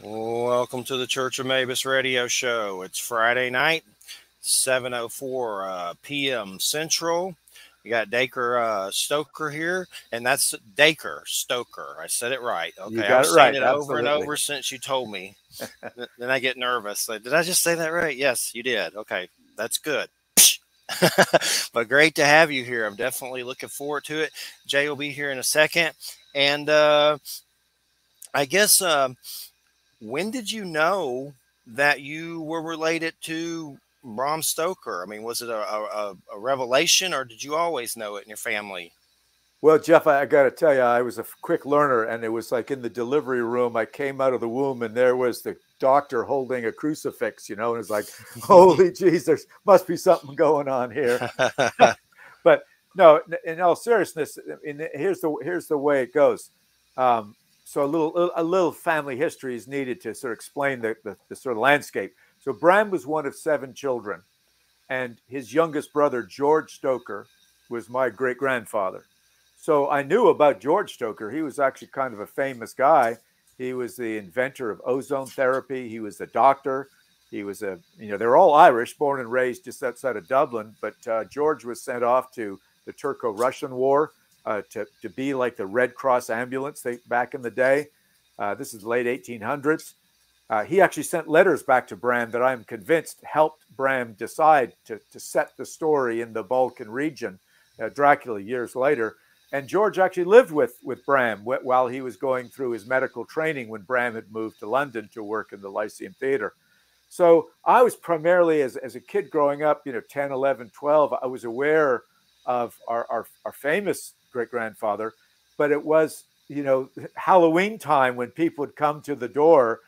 Welcome to the Church of Mabus radio show. It's Friday night, 7:04 p.m. Central. We got Dacre Stoker here, and that's Dacre Stoker. I said it right. You Okay, I got it was saying right. it over and Absolutely. over since you told me. Then I get nervous. Like, did I just say that right? Yes, you did. Okay, that's good. But great to have you here. I'm definitely looking forward to it. Jay will be here in a second. And I guess when did you know that you were related to Bram Stoker? I mean, was it a revelation, or did you always know it in your family? Well, Jeff, I got to tell you, I was a quick learner, and it was like in the delivery room. I came out of the womb, and there was the doctor holding a crucifix, and it's like, holy jeez, there must be something going on here. But no, in all seriousness, here's the way it goes. So a little family history is needed to sort of explain the sort of landscape. So Bram was one of 7 children, and his youngest brother George Stoker was my great grandfather. So I knew about George Stoker. He was actually kind of a famous guy. He was the inventor of ozone therapy. He was a doctor. He was they're all Irish, born and raised just outside of Dublin. But George was sent off to the Turco-Russian War to be like the Red Cross ambulance back in the day. This is the late 1800s. He actually sent letters back to Bram that I'm convinced helped Bram decide to set the story in the Balkan region, Dracula, years later. And George actually lived with Bram while he was going through his medical training when Bram had moved to London to work in the Lyceum Theatre. So I was primarily, as a kid growing up, 10, 11, 12, I was aware of our famous great-grandfather, but it was, Halloween time when people would come to the door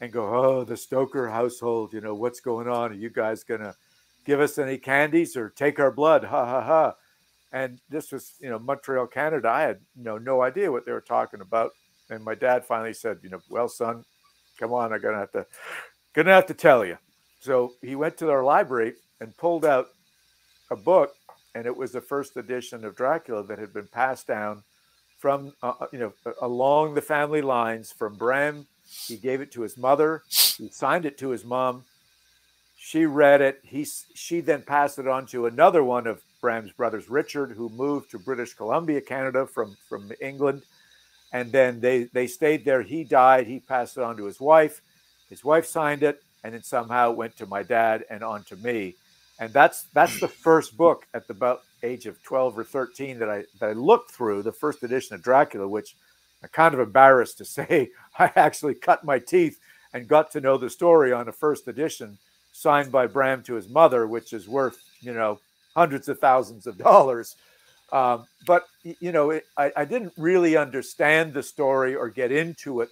and go, oh, the Stoker household, what's going on? Are you guys going to give us any candies or take our blood? Ha, ha, ha. And this was, Montreal, Canada. I had no idea what they were talking about. And my dad finally said, well, son, come on, I'm gonna have to tell you. So he went to our library and pulled out a book, and it was the first edition of Dracula that had been passed down from, along the family lines from Bram. He gave it to his mother. He signed it to his mom. She read it. She then passed it on to another one of Bram's brothers, Richard, who moved to British Columbia, Canada from England. And then they stayed there. He died. He passed it on to his wife. His wife signed it, and then somehow it went to my dad and on to me. And that's the first book at the about age of 12 or 13 that I looked through, the first edition of Dracula, which I'm kind of embarrassed to say I actually cut my teeth and got to know the story on the first edition, signed by Bram to his mother, which is worth, hundreds of thousands of dollars. But, I didn't really understand the story or get into it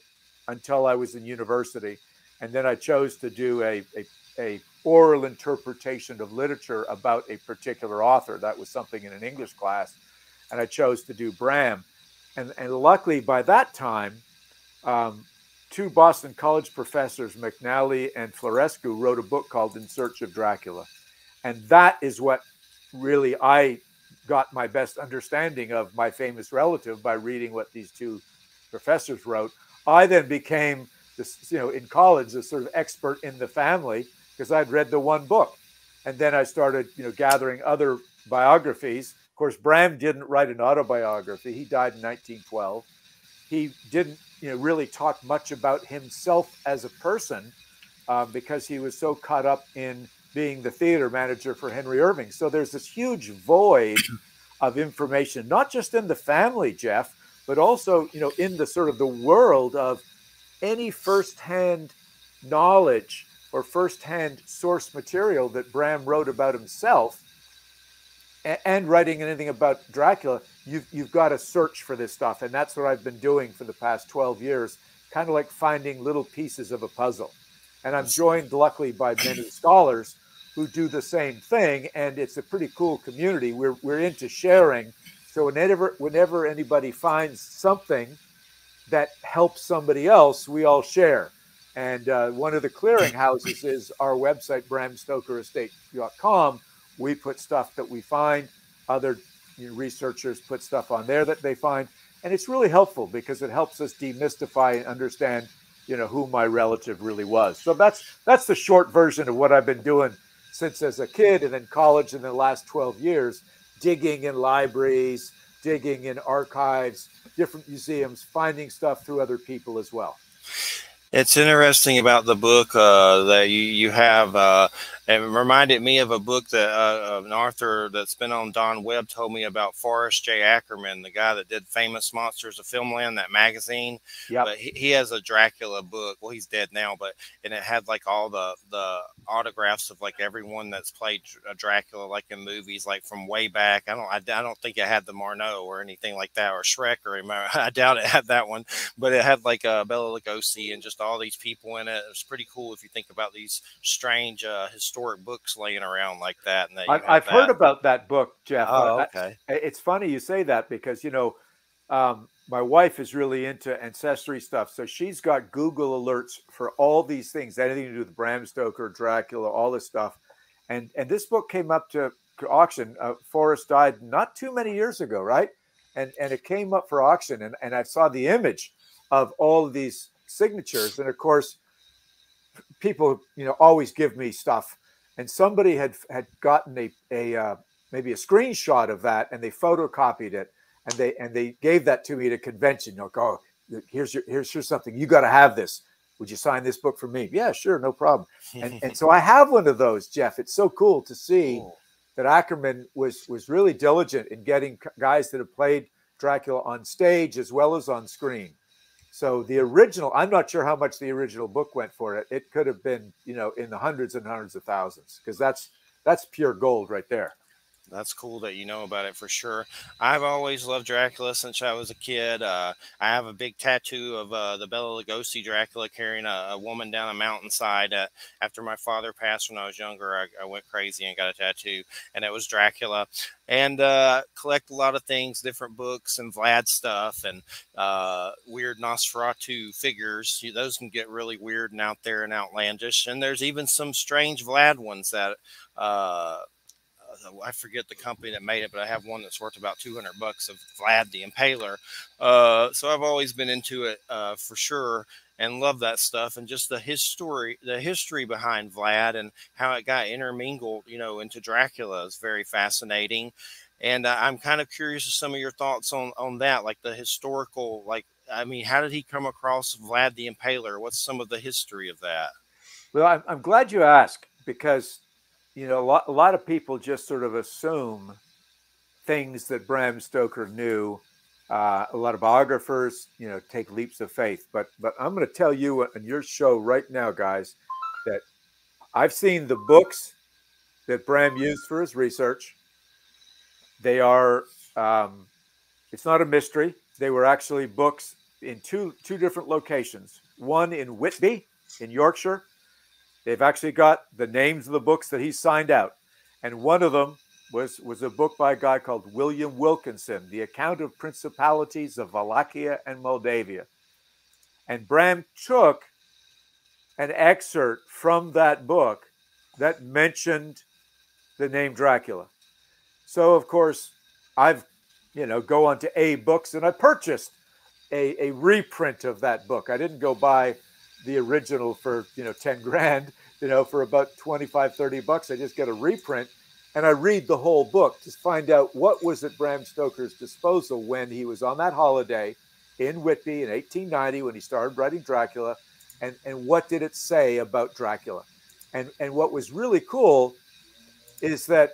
until I was in university. And then I chose to do a oral interpretation of literature about a particular author. That was something in an English class. And I chose to do Bram. And luckily, by that time, 2 Boston College professors, McNally and Florescu, wrote a book called In Search of Dracula. And that is what really I got my best understanding of my famous relative by reading what these 2 professors wrote. I then became, in college, a sort of expert in the family because I'd read the one book. And then I started, gathering other biographies. Of course, Bram didn't write an autobiography. He died in 1912. He didn't really talk much about himself as a person because he was so caught up in being the theater manager for Henry Irving. So there's this huge void of information, not just in the family, Jeff, but also, in the sort of the world of any firsthand knowledge or firsthand source material that Bram wrote about himself and writing anything about Dracula. You've got to search for this stuff. And that's what I've been doing for the past 12 years, kind of like finding little pieces of a puzzle. And I'm joined, luckily, by many scholars who do the same thing. And it's a pretty cool community. We're into sharing. So whenever anybody finds something that helps somebody else, we all share. And one of the clearinghouses is our website, bramstokerestate.com. We put stuff that we find. Other researchers put stuff on there that they find. And it's really helpful because it helps us demystify and understand you know, who my relative really was. So that's the short version of what I've been doing since as a kid, and then college, in the last 12 years, digging in libraries, digging in archives, different museums, finding stuff through other people as well. It's interesting about the book that you have. It reminded me of a book that an author that's been on Don Webb told me about, Forrest J. Ackerman, the guy that did Famous Monsters of Filmland, that magazine. Yep. But he has a Dracula book. Well, he's dead now, but and it had like all the autographs of like everyone that's played Dracula, like in movies, like from way back. I don't think it had the Marneau or anything like that, or Shrek, or I doubt it had that one, but it had like Bela Lugosi and just all these people in it. It was pretty cool if you think about these strange historic books laying around like that. And that I've heard about that book, Jeff. Oh, okay. It's funny you say that, because, you know, my wife is really into ancestry stuff. So she's got Google alerts for all these things, anything to do with Bram Stoker, Dracula, all this stuff. And this book came up to auction. Forrest died not too many years ago, right? And it came up for auction, and I saw the image of all of these signatures. And of course, people, you know, always give me stuff. And somebody had gotten maybe a screenshot of that, and they photocopied it, and they gave that to me at a convention. Like, oh, here's something. You got to have this. Would you sign this book for me? Yeah, sure, no problem. And so I have one of those, Jeff. It's so cool to see that Ackerman was really diligent in getting guys that have played Dracula on stage as well as on screen. So the original, I'm not sure how much the original book went for it. It could have been, you know, in the hundreds and hundreds of thousands, because that's pure gold right there. That's cool that you know about it for sure. I've always loved Dracula since I was a kid. I have a big tattoo of the Bela Lugosi Dracula carrying a woman down a mountainside. After my father passed when I was younger, I went crazy and got a tattoo, and it was Dracula. And collect a lot of things, different books and Vlad stuff, and weird Nosferatu figures. Those can get really weird and out there and outlandish. And there's even some strange Vlad ones that I forget the company that made it, but I have one that's worth about $200 of Vlad the Impaler. So I've always been into it for sure, and love that stuff, and just the history behind Vlad and how it got intermingled, you know, into Dracula is very fascinating. And I'm kind of curious of some of your thoughts on that, like the historical, like, I mean, how did he come across Vlad the Impaler? What's some of the history of that? Well, I'm glad you asked, because, you know, a lot of people just sort of assume things that Bram Stoker knew. A lot of biographers, you know, take leaps of faith. But I'm going to tell you on your show right now, guys, that I've seen the books that Bram used for his research. They are, it's not a mystery. They were actually books in two different locations. One in Whitby in Yorkshire. They've actually got the names of the books that he signed out. And one of them was a book by a guy called William Wilkinson, The Account of Principalities of Wallachia and Moldavia. And Bram took an excerpt from that book that mentioned the name Dracula. So, of course, I've, you know, go on to A Books, and I purchased a reprint of that book. I didn't go buy the original for, you know, 10 grand, you know, for about 25, 30 bucks. I just get a reprint, and I read the whole book to find out what was at Bram Stoker's disposal when he was on that holiday in Whitby in 1890 when he started writing Dracula, and what did it say about Dracula. And what was really cool is that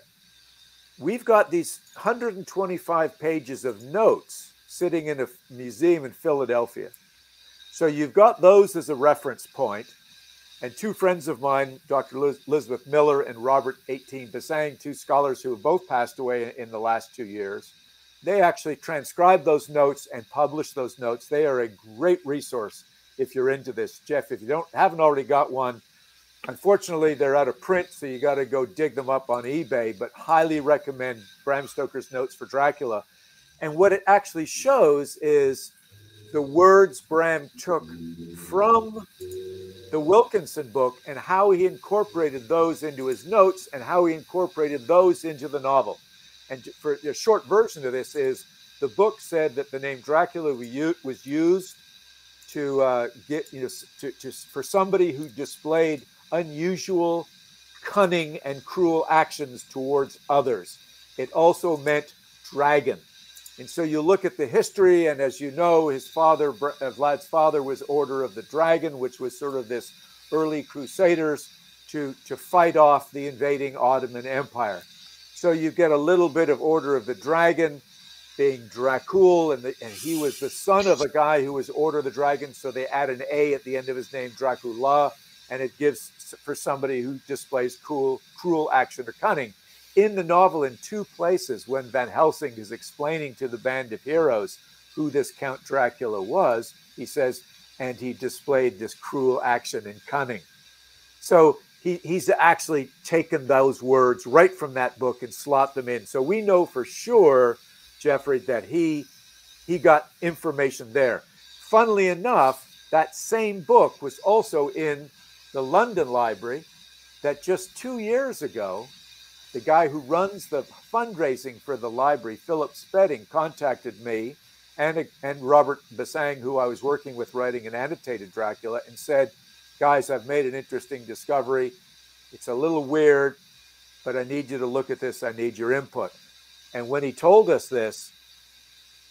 we've got these 125 pages of notes sitting in a museum in Philadelphia. So you've got those as a reference point. And two friends of mine, Dr. Elizabeth Miller and Robert 18-Basang, two scholars who have both passed away in the last 2 years, they actually transcribed those notes and published those notes. They are a great resource if you're into this. Jeff, if you haven't already got one, unfortunately, they're out of print, so you got to go dig them up on eBay, but highly recommend Bram Stoker's Notes for Dracula. And what it actually shows is the words Bram took from the Wilkinson book and how he incorporated those into his notes and how he incorporated those into the novel. And for a short version of this is, the book said that the name Dracula was used to get, for somebody who displayed unusual, cunning, and cruel actions towards others. It also meant dragon. And so you look at the history, and as you know, his father, Vlad's father, was Order of the Dragon, which was sort of this early crusaders to fight off the invading Ottoman Empire. So you get a little bit of Order of the Dragon being Dracul, and he was the son of a guy who was Order of the Dragon, so they add an A at the end of his name, Dracula, and it gives for somebody who displays cruel action or cunning. In the novel, in two places, when Van Helsing is explaining to the band of heroes who this Count Dracula was, he says, and he displayed this cruel action and cunning. So he's actually taken those words right from that book and slot them in. So we know for sure, Jeffrey, that he got information there. Funnily enough, that same book was also in the London Library, that just 2 years ago, the guy who runs the fundraising for the library, Philip Spedding, contacted me and Robert Bassang, who I was working with writing an annotated Dracula, and said, guys, I've made an interesting discovery. It's a little weird, but I need you to look at this. I need your input. And when he told us this,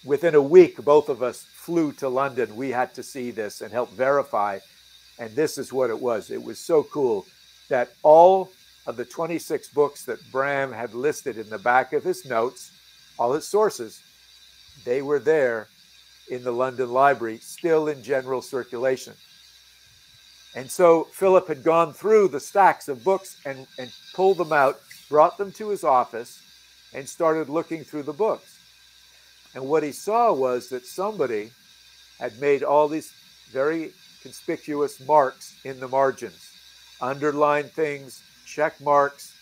within a week, both of us flew to London. We had to see this and help verify. And this is what it was. It was so cool that all of the 26 books that Bram had listed in the back of his notes, all his sources, they were there in the London Library, still in general circulation. And so Philip had gone through the stacks of books and pulled them out, brought them to his office, and started looking through the books. And what he saw was that somebody had made all these very conspicuous marks in the margins, underlined things, check marks,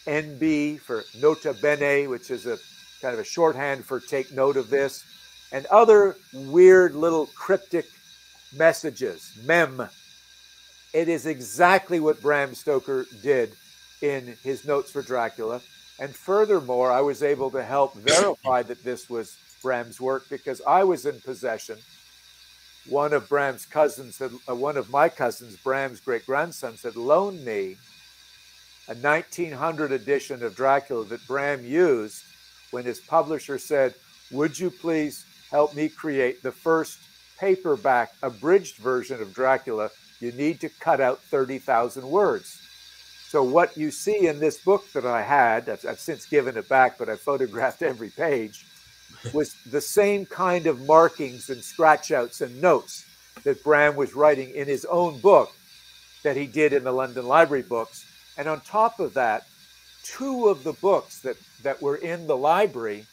NB for nota bene, which is a kind of a shorthand for take note of this, and other weird little cryptic messages, mem. It is exactly what Bram Stoker did in his notes for Dracula. And furthermore, I was able to help verify that this was Bram's work because I was in possession. One of Bram's cousins, one of my cousins, Bram's great-grandsons, had loaned me a 1900 edition of Dracula that Bram used when his publisher said, would you please help me create the first paperback abridged version of Dracula? You need to cut out 30,000 words. So what you see in this book that I had, I've since given it back, but I photographed every page, was the same kind of markings and scratch outs and notes that Bram was writing in his own book that he did in the London Library books. And on top of that, two of the books that were in the library,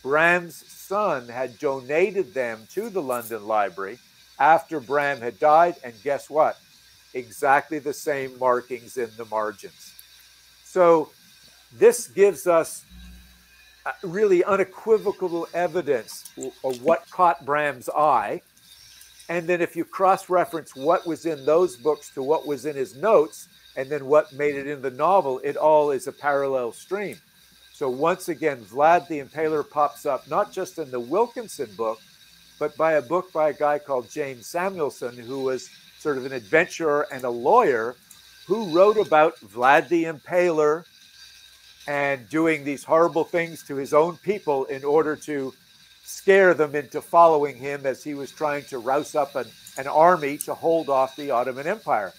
Bram's son had donated them to the London Library after Bram had died. And guess what? Exactly the same markings in the margins. So this gives us really unequivocal evidence of what caught Bram's eye. And then if you cross-reference what was in those books to what was in his notes, and then what made it in the novel, it all is a parallel stream. So once again, Vlad the Impaler pops up, not just in the Wilkinson book, but by a book by a guy called James Samuelson, who was sort of an adventurer and a lawyer who wrote about Vlad the Impaler and doing these horrible things to his own people in order to scare them into following him as he was trying to rouse up an army to hold off the Ottoman Empire.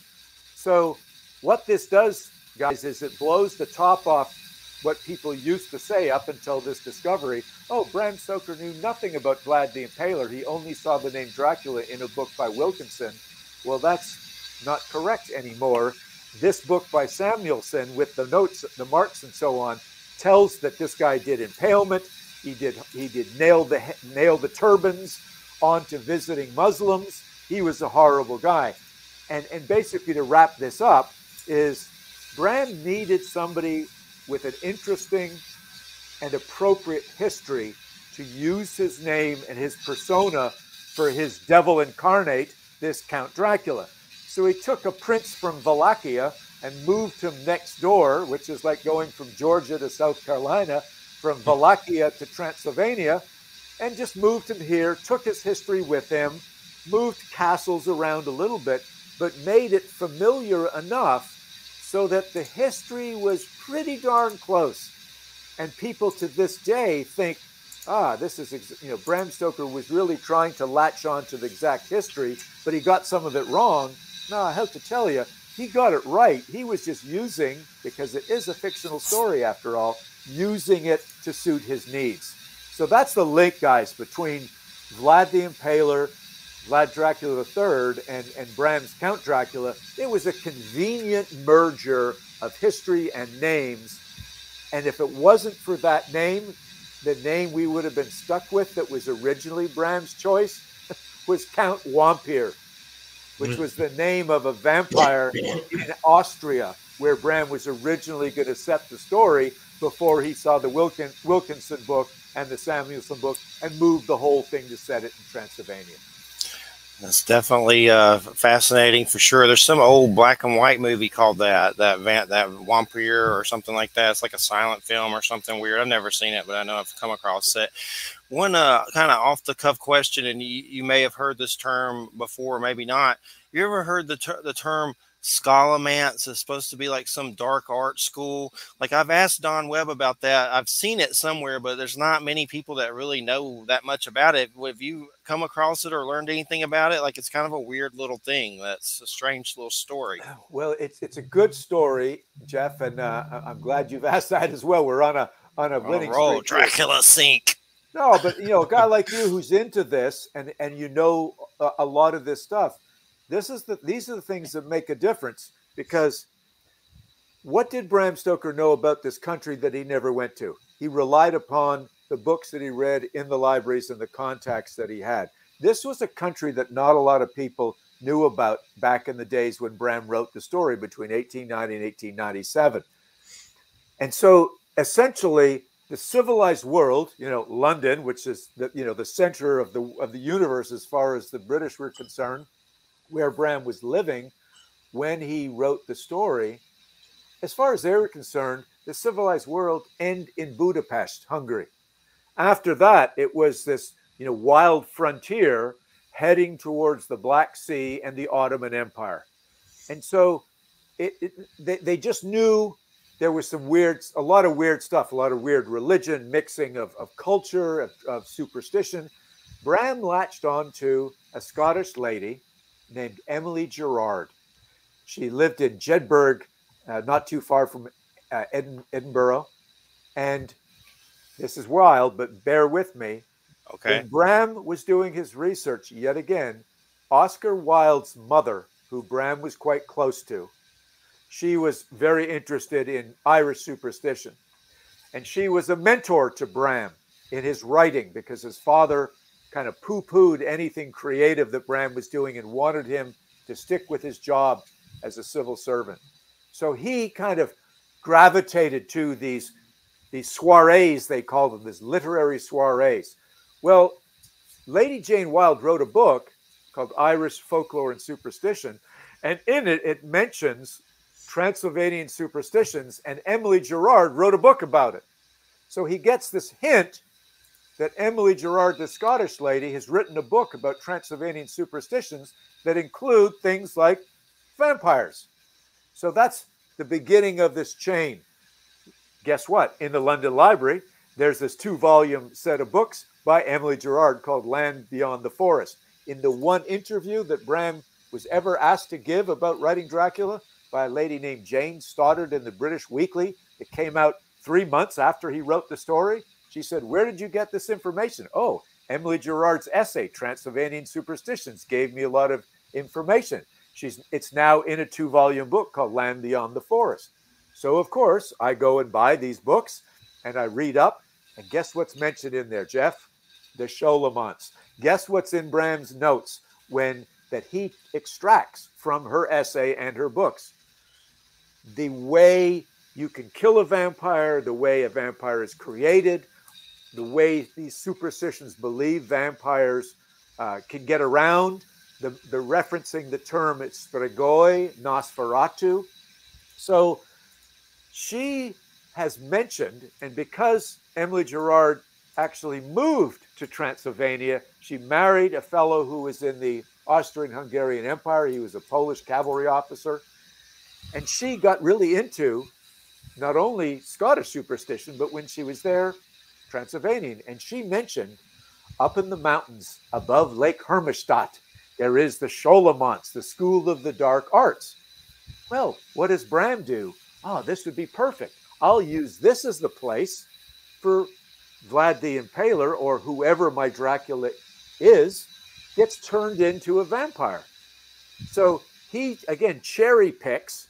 So what this does, guys, is it blows the top off what people used to say up until this discovery. Oh, Bram Stoker knew nothing about Vlad the Impaler. He only saw the name Dracula in a book by Wilkinson. Well, that's not correct anymore. This book by Samuelson with the notes, the marks and so on, tells that this guy did impalement. He did nail the turbans onto visiting Muslims. He was a horrible guy. And basically to wrap this up is Bram needed somebody with an interesting and appropriate history to use his name and his persona for his devil incarnate, this Count Dracula. So he took a prince from Wallachia and moved him next door, which is like going from Georgia to South Carolina, from Wallachia to Transylvania, and just moved him here, took his history with him, moved castles around a little bit, but made it familiar enough so that the history was pretty darn close. And people to this day think, this is, Bram Stoker was really trying to latch on to the exact history, but he got some of it wrong. No, I have to tell you, he got it right. He was just using, because it is a fictional story after all, using it to suit his needs. So that's the link, guys, between Vlad the Impaler, Vlad Dracula III, and Bram's Count Dracula. It was a convenient merger of history and names. And if it wasn't for that name, the name we would have been stuck with that was originally Bram's choice was Count Wampir, which was the name of a vampire in Austria, where Bram was originally going to set the story before he saw the Wilkinson book and the Samuelson book and moved the whole thing to set it in Transylvania. That's definitely fascinating for sure. There's some old black and white movie called that Vampire or something like that. It's like a silent film or something weird. I've never seen it, but I know I've come across it. One kind of off the cuff question, and you may have heard this term before, maybe not. You ever heard the term scholomance? Is supposed to be like some dark art school. Like, I've asked Don Webb about that. I've seen it somewhere, but there's not many people that really know that much about it. Have you come across it or learned anything about it? Like, it's kind of a weird little thing. That's a strange little story. Well, it's a good story, Jeff, and I'm glad you've asked that as well. We're on a winning roll. streak. Dracula sink. No, but a guy like you who's into this and a lot of this stuff. These are the things that make a difference, because what did Bram Stoker know about this country that he never went to? He relied upon the books that he read in the libraries and the contacts that he had. This was a country that not a lot of people knew about back in the days when Bram wrote the story between 1890 and 1897. And so essentially the civilized world, London, which is the center of the universe as far as the British were concerned, where Bram was living when he wrote the story, as far as they were concerned, the civilized world ended in Budapest, Hungary. After that, it was this wild frontier heading towards the Black Sea and the Ottoman Empire. And so they just knew there was a lot of weird stuff, a lot of weird religion, mixing of culture, of superstition. Bram latched on to a Scottish lady named Emily Gerard. She lived in Jedburgh, not too far from Edinburgh. And this is wild, but bear with me. Okay. When Bram was doing his research, yet again, Oscar Wilde's mother, who Bram was quite close to, she was very interested in Irish superstition. And she was a mentor to Bram in his writing, because his father kind of poo-pooed anything creative that Bram was doing and wanted him to stick with his job as a civil servant. So he kind of gravitated to these soirees, they call them, these literary soirees. Well, Lady Jane Wilde wrote a book called Irish Folklore and Superstition, and in it, it mentions Transylvanian superstitions, and Emily Gerard wrote a book about it. So he gets this hint that Emily Gerard, the Scottish lady, has written a book about Transylvanian superstitions that include things like vampires. So that's the beginning of this chain. Guess what? In the London Library, there's this 2-volume set of books by Emily Gerard called Land Beyond the Forest. In the one interview that Bram was ever asked to give about writing Dracula by a lady named Jane Stoddard in the British Weekly, it came out 3 months after he wrote the story. She said, "Where did you get this information?" "Oh, Emily Gerard's essay, Transylvanian Superstitions, gave me a lot of information." It's now in a 2-volume book called Land Beyond the Forest. So, of course, I go and buy these books and I read up. And guess what's mentioned in there, Jeff? The Scholomance. Guess what's in Bram's notes that he extracts from her essay and her books? The way you can kill a vampire, the way a vampire is created, the way these superstitions believe vampires can get around, the referencing the term Strigoi, Nosferatu. So she has mentioned, and because Emily Gerard actually moved to Transylvania, she married a fellow who was in the Austrian-Hungarian Empire. He was a Polish cavalry officer. And she got really into not only Scottish superstition, but when she was there, Transylvanian. And she mentioned up in the mountains above Lake Hermannstadt, there is the Scholomance, the School of the Dark Arts. Well, what does Bram do? Oh, this would be perfect. I'll use this as the place for Vlad the Impaler, or whoever my Dracula is, gets turned into a vampire. So he, again, cherry picks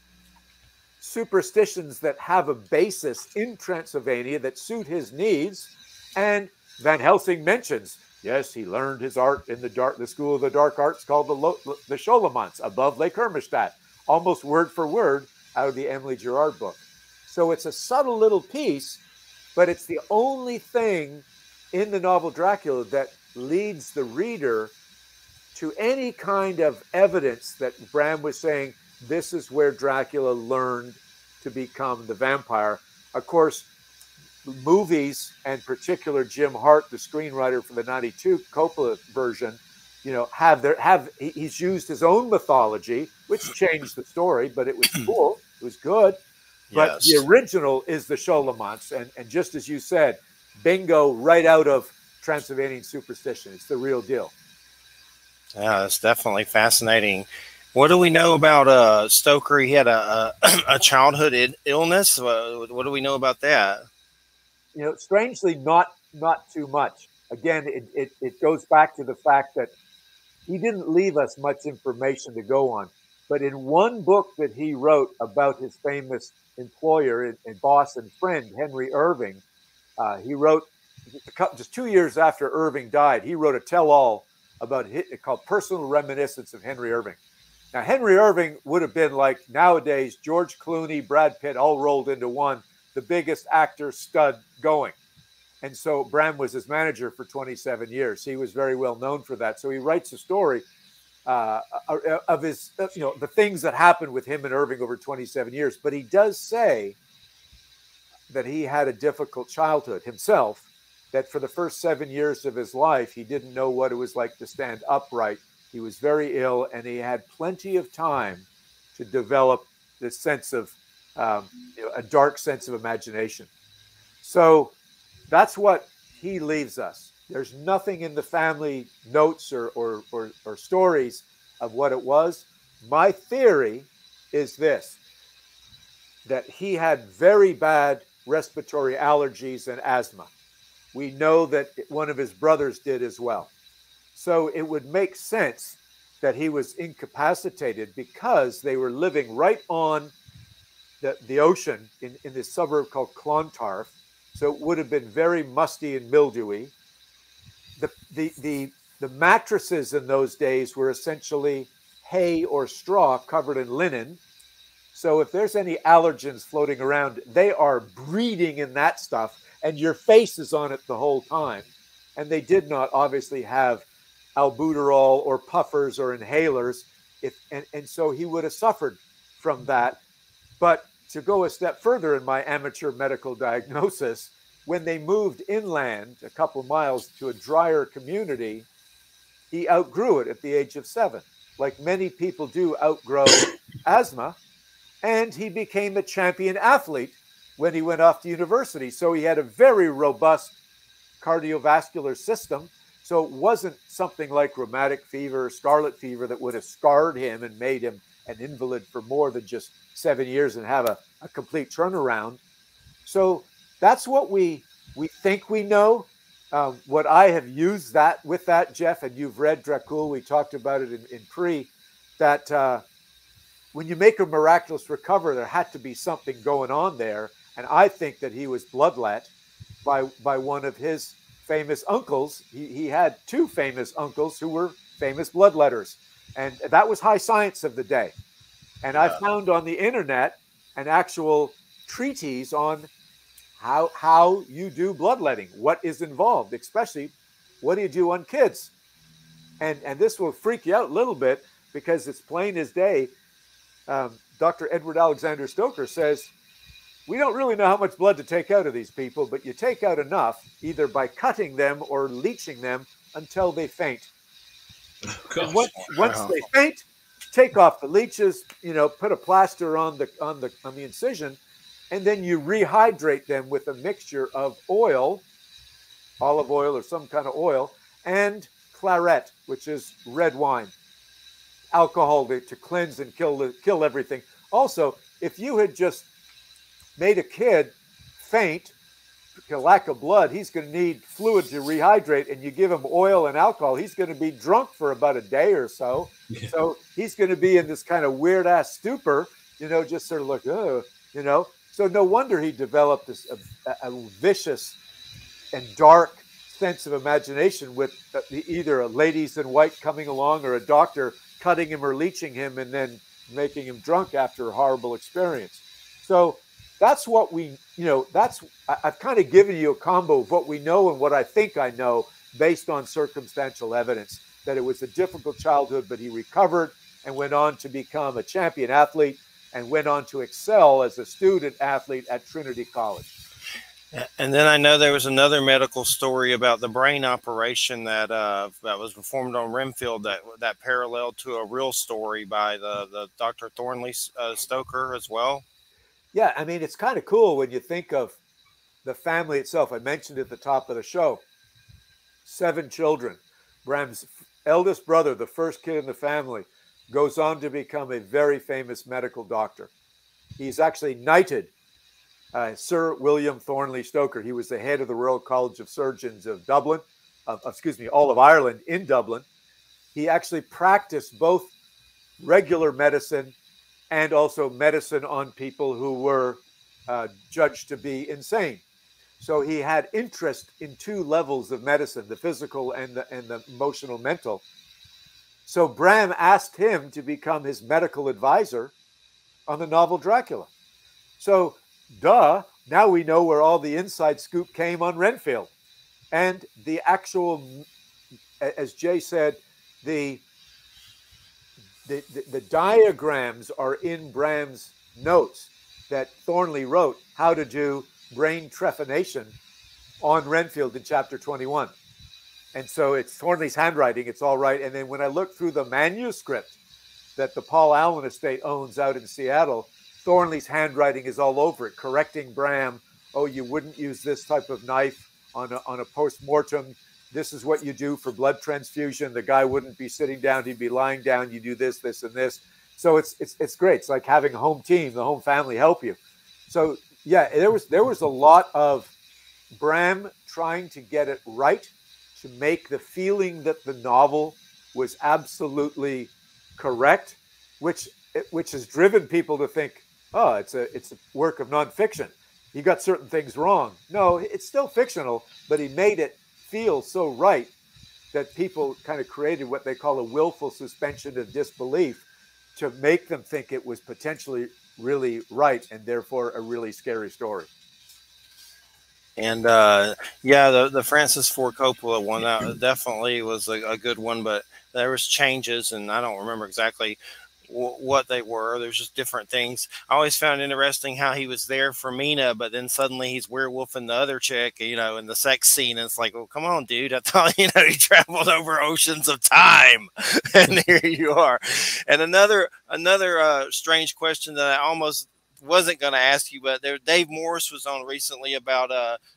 superstitions that have a basis in Transylvania that suit his needs. And Van Helsing mentions, yes, he learned his art in the School of the Dark Arts called the Scholomance above Lake Hermannstadt, almost word for word out of the Emily Gerard book. So it's a subtle little piece, but it's the only thing in the novel Dracula that leads the reader to any kind of evidence that Bram was saying, this is where Dracula learned to become the vampire. Of course, movies, and particular Jim Hart, the screenwriter for the 92 Coppola version, you know, he's used his own mythology, which changed the story, but it was cool. It was good. But Yes. the original is the Scholomance. And just as you said, bingo, right out of Transylvanian superstition. It's the real deal. Yeah, that's definitely fascinating. What do we know about Stoker? He had a childhood illness. What do we know about that? You know, strangely, not too much. Again, it goes back to the fact that he didn't leave us much information to go on. But in one book that he wrote about his famous employer and boss and friend, Henry Irving, he wrote, just 2 years after Irving died, he wrote a tell-all about it called Personal Reminiscence of Henry Irving. Now, Henry Irving would have been like nowadays George Clooney, Brad Pitt, all rolled into one, the biggest actor stud going. And so Bram was his manager for 27 years. He was very well known for that. So he writes a story of his, you know, the things that happened with him and Irving over 27 years. But he does say that he had a difficult childhood himself, that for the first 7 years of his life, he didn't know what it was like to stand upright. He was very ill, and he had plenty of time to develop this sense of, you know, a dark sense of imagination. So that's what he leaves us. There's nothing in the family notes or stories of what it was. My theory is this, that he had very bad respiratory allergies and asthma. We know that one of his brothers did as well. So it would make sense that he was incapacitated because they were living right on the ocean in this suburb called Clontarf. So it would have been very musty and mildewy. The mattresses in those days were essentially hay or straw covered in linen. So if there's any allergens floating around, they are breeding in that stuff, and your face is on it the whole time. And they did not obviously have albuterol or puffers or inhalers. And so he would have suffered from that. But to go a step further in my amateur medical diagnosis, when they moved inland a couple miles to a drier community, he outgrew it at the age of 7, like many people do outgrow asthma. And he became a champion athlete when he went off to university. So he had a very robust cardiovascular system. So it wasn't something like rheumatic fever or scarlet fever that would have scarred him and made him an invalid for more than just 7 years and have a complete turnaround. So that's what we think we know. What I have used with that, Jeff, and you've read Dracula, we talked about it in pre, that when you make a miraculous recovery, there had to be something going on there. And I think that he was bloodlet by one of his famous uncles. He had 2 famous uncles who were famous bloodletters. And that was high science of the day. And I found on the internet an actual treatise on how you do bloodletting, what is involved, especially what do you do on kids. And this will freak you out a little bit because it's plain as day. Dr. Edward Alexander Stoker says, we don't really know how much blood to take out of these people, but you take out enough, either by cutting them or leeching them until they faint. And Gosh. once they faint, take off the leeches, put a plaster on the incision, and then you rehydrate them with a mixture of oil, olive oil or some kind of oil, and claret, which is red wine, alcohol to cleanse and kill everything. Also, if you had just made a kid faint, a lack of blood, he's going to need fluid to rehydrate, and you give him oil and alcohol, he's going to be drunk for about a day or so. Yeah. So he's going to be in this kind of weird ass stupor, just sort of like, So no wonder he developed this a vicious and dark sense of imagination with either ladies in white coming along or a doctor cutting him or leeching him and then making him drunk after a horrible experience. So that's what I've kind of given you a combo of what we know and what I think I know based on circumstantial evidence, that it was a difficult childhood, but he recovered and went on to become a champion athlete and went on to excel as a student athlete at Trinity College. And then I know there was another medical story about the brain operation that was performed on Renfield that paralleled to a real story by the Dr. Thornley Stoker as well. Yeah, I mean, it's kind of cool when you think of the family itself. I mentioned at the top of the show, 7 children. Bram's eldest brother, the first kid in the family, goes on to become a very famous medical doctor. He's actually knighted Sir William Thornley Stoker. He was the head of the Royal College of Surgeons of Dublin, all of Ireland in Dublin. He actually practiced both regular medicine and also medicine on people who were judged to be insane. So he had interest in 2 levels of medicine, the physical and the emotional, mental. So Bram asked him to become his medical advisor on the novel Dracula. So, now we know where all the inside scoop came on Renfield. And the actual, as Jay said, the diagrams are in Bram's notes that Thornley wrote, how to do brain trephination on Renfield in chapter 21. And so it's Thornley's handwriting. It's all right. And then when I look through the manuscript that the Paul Allen estate owns out in Seattle, Thornley's handwriting is all over it, correcting Bram. Oh, you wouldn't use this type of knife on a post-mortem. This is what you do for blood transfusion. The guy wouldn't be sitting down. He'd be lying down. You do this, this, and this. So it's great. It's like having a home team, the home family help you. So, yeah, there was a lot of Bram trying to get it right, to make the feeling that the novel was absolutely correct, which has driven people to think, oh, it's a work of nonfiction. He got certain things wrong. No, it's still fictional, but he made it feel so right that people kind of created what they call a willful suspension of disbelief to make them think it was potentially really right and therefore a really scary story. And yeah, the Francis Ford Coppola one, that definitely was a good one, but there was changes, and I don't remember exactly what they were. There's just different things. I always found it interesting how he was there for Mina, but then suddenly he's werewolfing the other chick, in the sex scene. And it's like, well, come on, dude. I thought, he traveled over oceans of time, and here you are. And another strange question that I almost wasn't going to ask you, but Dave Morris was on recently about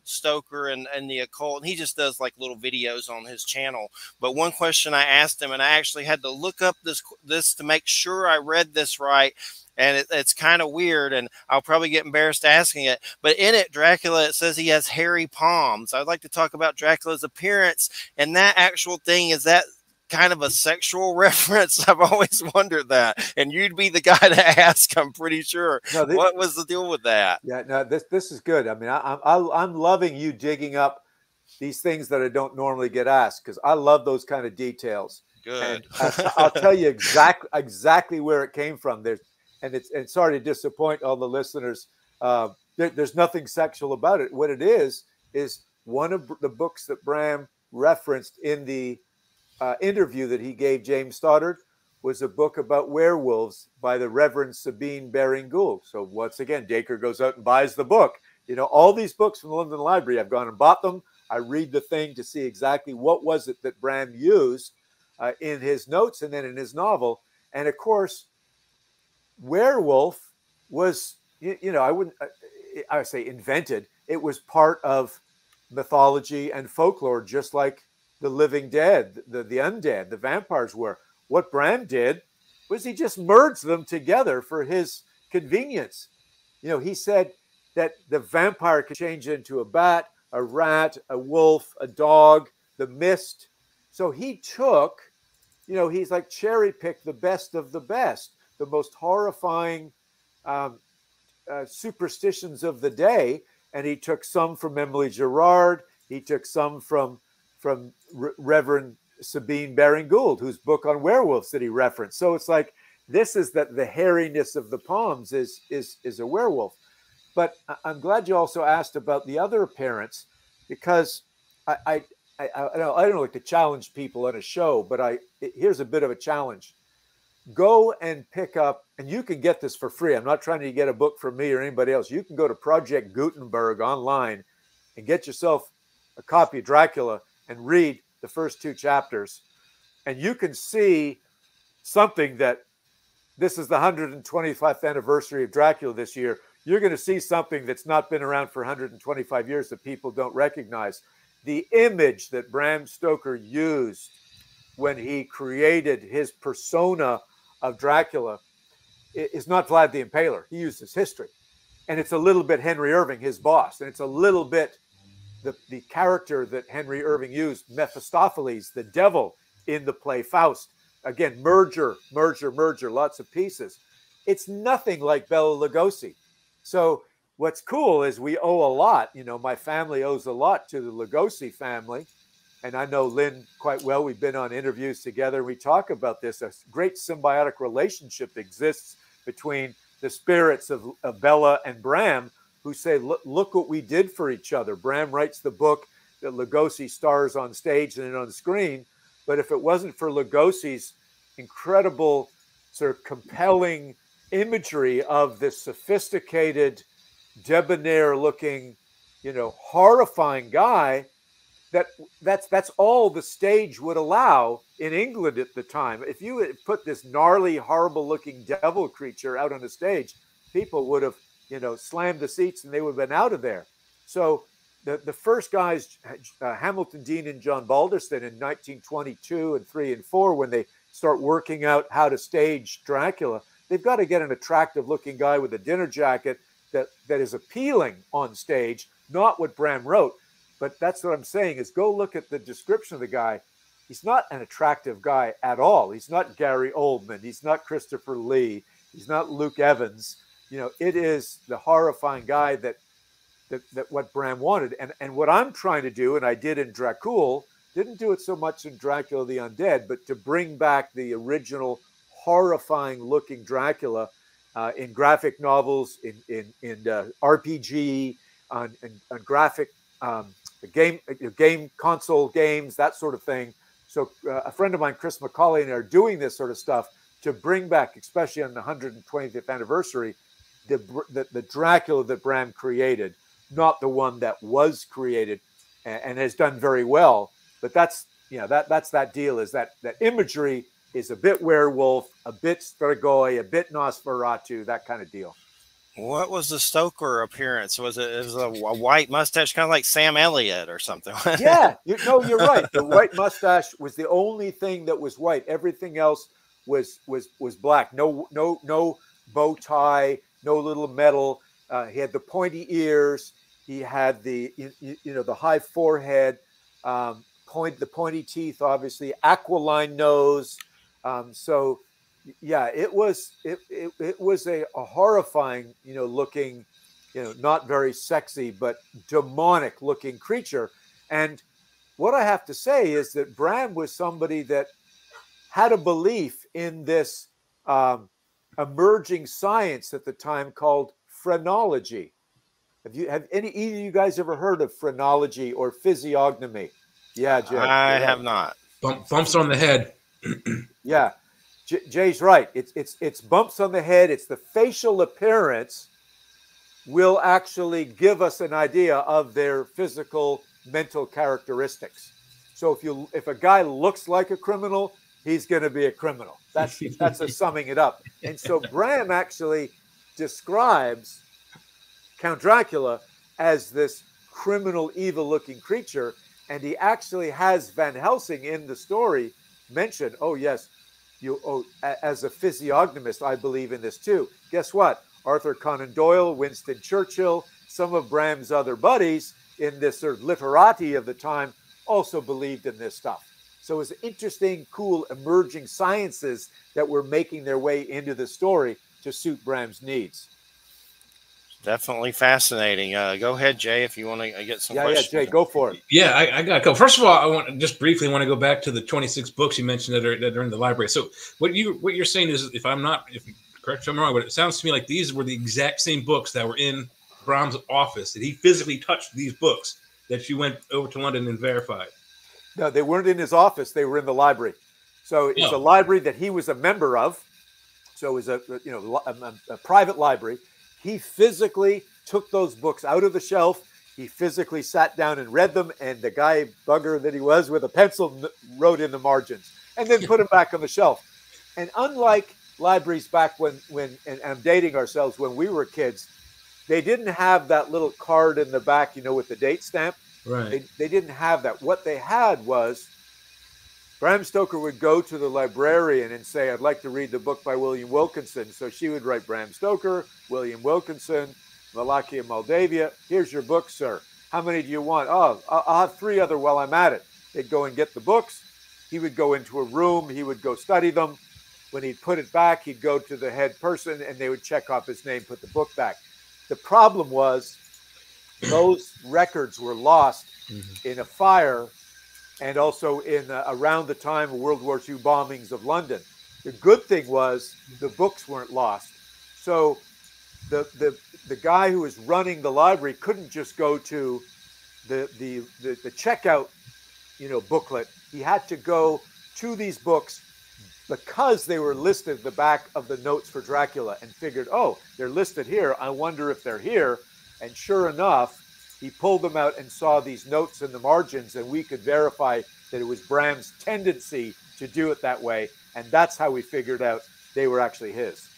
Stoker and the occult, and he just does like little videos on his channel. But one question I asked him, and I actually had to look up this to make sure I read this right, and it's kind of weird, and I'll probably get embarrassed asking it, but in it, Dracula, it says he has hairy palms. I'd like to talk about Dracula's appearance, and that actual thing, is that kind of a sexual reference? I've always wondered that, and you'd be the guy to ask, I'm pretty sure. No, what was the deal with that? Yeah, no, this is good. I mean, I'm loving you digging up these things that I don't normally get asked, because I love those kind of details. Good. And I'll tell you exactly where it came from. And sorry to disappoint all the listeners. There's nothing sexual about it. What it is one of the books that Bram referenced in the interview that he gave James Stoddard was a book about werewolves by the Reverend Sabine Baring Gould. So once again, Dacre goes out and buys the book. All these books from the London Library, I've gone and bought them. I read the thing to see exactly what was it that Bram used. in his notes and then in his novel. And of course, werewolf was, I wouldn't, I would say invented. It was part of mythology and folklore, just like the living dead, the undead, the vampires were. What Bram did was he just merged them together for his convenience. He said that the vampire could change into a bat, a rat, a wolf, a dog, the mist. So he took, he's like cherry picked the best of the best, the most horrifying superstitions of the day, and he took some from Emily Gerard. He took some from Reverend Sabine Baring Gould, whose book on werewolves that he referenced. So it's like this is that the hairiness of the palms is a werewolf. But I'm glad you also asked about the other appearance, because I don't like to challenge people on a show, but here's a bit of a challenge. Go and pick up, and you can get this for free. I'm not trying to get a book from me or anybody else. You can go to Project Gutenberg online and get yourself a copy of Dracula and read the first 2 chapters. And you can see something that this is the 125th anniversary of Dracula this year. You're going to see something that's not been around for 125 years that people don't recognize. The image that Bram Stoker used when he created his persona of Dracula is not Vlad the Impaler. He used his history. And it's a little bit Henry Irving, his boss. And it's a little bit the character that Henry Irving used, Mephistopheles, the devil in the play Faust. Again, merger, lots of pieces. It's nothing like Bela Lugosi. So what's cool is we owe a lot. My family owes a lot to the Lugosi family. And I know Lynn quite well. We've been on interviews together. We talk about this. A great symbiotic relationship exists between the spirits of Bela and Bram, who say, look what we did for each other. Bram writes the book that Lugosi stars on stage and on screen. But if it wasn't for Lugosi's incredible, sort of compelling imagery of this sophisticated, debonair-looking, horrifying guy, that's all the stage would allow in England at the time. If you had put this gnarly, horrible-looking devil creature out on the stage, people would have, slammed the seats and they would have been out of there. So the first guys, Hamilton Dean and John Balderston in 1922 and 3 and 4, when they start working out how to stage Dracula, they've got to get an attractive-looking guy with a dinner jacket that is appealing on stage, not what Bram wrote. But that's what I'm saying is go look at the description of the guy. He's not an attractive guy at all. He's not Gary Oldman. He's not Christopher Lee. He's not Luke Evans. It is the horrifying guy that what Bram wanted. And what I'm trying to do, and I did in Dracula, didn't do it so much in Dracula the Undead, but to bring back the original horrifying looking Dracula in graphic novels, in RPG, on graphic game console games, that sort of thing. So a friend of mine, Chris McCauley, and I are doing this sort of stuff to bring back, especially on the 120th anniversary, the Dracula that Bram created, not the one that was created and has done very well. But that's that deal, is that imagery is a bit werewolf, a bit Strigoi, a bit Nosferatu, that kind of deal. What was the Stoker appearance? Was it a white mustache, kind of like Sam Elliott or something? Yeah, you're right. The white mustache was the only thing that was white. Everything else was black. No bow tie, no little medal. He had the pointy ears. He had the the high forehead, the pointy teeth, obviously, aquiline nose. So yeah, it was a horrifying, looking, not very sexy, but demonic looking creature. And what I have to say is that Bram was somebody that had a belief in this emerging science at the time called phrenology. Have either of you guys ever heard of phrenology or physiognomy? Yeah, Jay. I have not. Bumps on the head. Yeah. Jay's right. It's bumps on the head. It's the facial appearance will actually give us an idea of their physical, mental characteristics. So if a guy looks like a criminal, he's going to be a criminal. That's a summing it up. And so Bram actually describes Count Dracula as this criminal, evil-looking creature, and he actually has Van Helsing in the story mention, oh yes, as a physiognomist, I believe in this too. Guess what? Arthur Conan Doyle, Winston Churchill, some of Bram's other buddies in this sort of literati of the time also believed in this stuff. So it was interesting, cool, emerging sciences that were making their way into the story to suit Bram's needs. Definitely fascinating. Go ahead, Jay, if you want to get some questions. Yeah, Jay, go for it. Yeah, I got to go. First of all, I want to just briefly want to go back to the 26 books you mentioned that are in the library. So what you're saying is, if correct me if I'm wrong, but it sounds to me like these were the exact same books that were in Bram's office, that he physically touched these books that you went over to London and verified. No, they weren't in his office. They were in the library. So it's a library that he was a member of. So it was a private library. He physically took those books out of the shelf. He physically sat down and read them. And the guy bugger that he was with a pencil wrote in the margins and then put them back on the shelf. And unlike libraries back when and I'm dating ourselves, when we were kids, they didn't have that little card in the back, with the date stamp. Right. They didn't have that. What they had was Bram Stoker would go to the librarian and say, I'd like to read the book by William Wilkinson. So she would write Bram Stoker, William Wilkinson, Wallachia, Moldavia. Here's your book, sir. How many do you want? Oh, I'll have 3 other while I'm at it. They'd go and get the books. He would go into a room. He would go study them. When he'd put it back, he'd go to the head person and they would check off his name, put the book back. The problem was those records were lost in a fire and also in around the time of World War II bombings of London. The good thing was the books weren't lost. So the guy who was running the library couldn't just go to the checkout, booklet. He had to go to these books because they were listed at the back of the notes for Dracula and figured, oh, they're listed here. I wonder if they're here. And sure enough, he pulled them out and saw these notes in the margins, and we could verify that it was Bram's tendency to do it that way. And that's how we figured out they were actually his.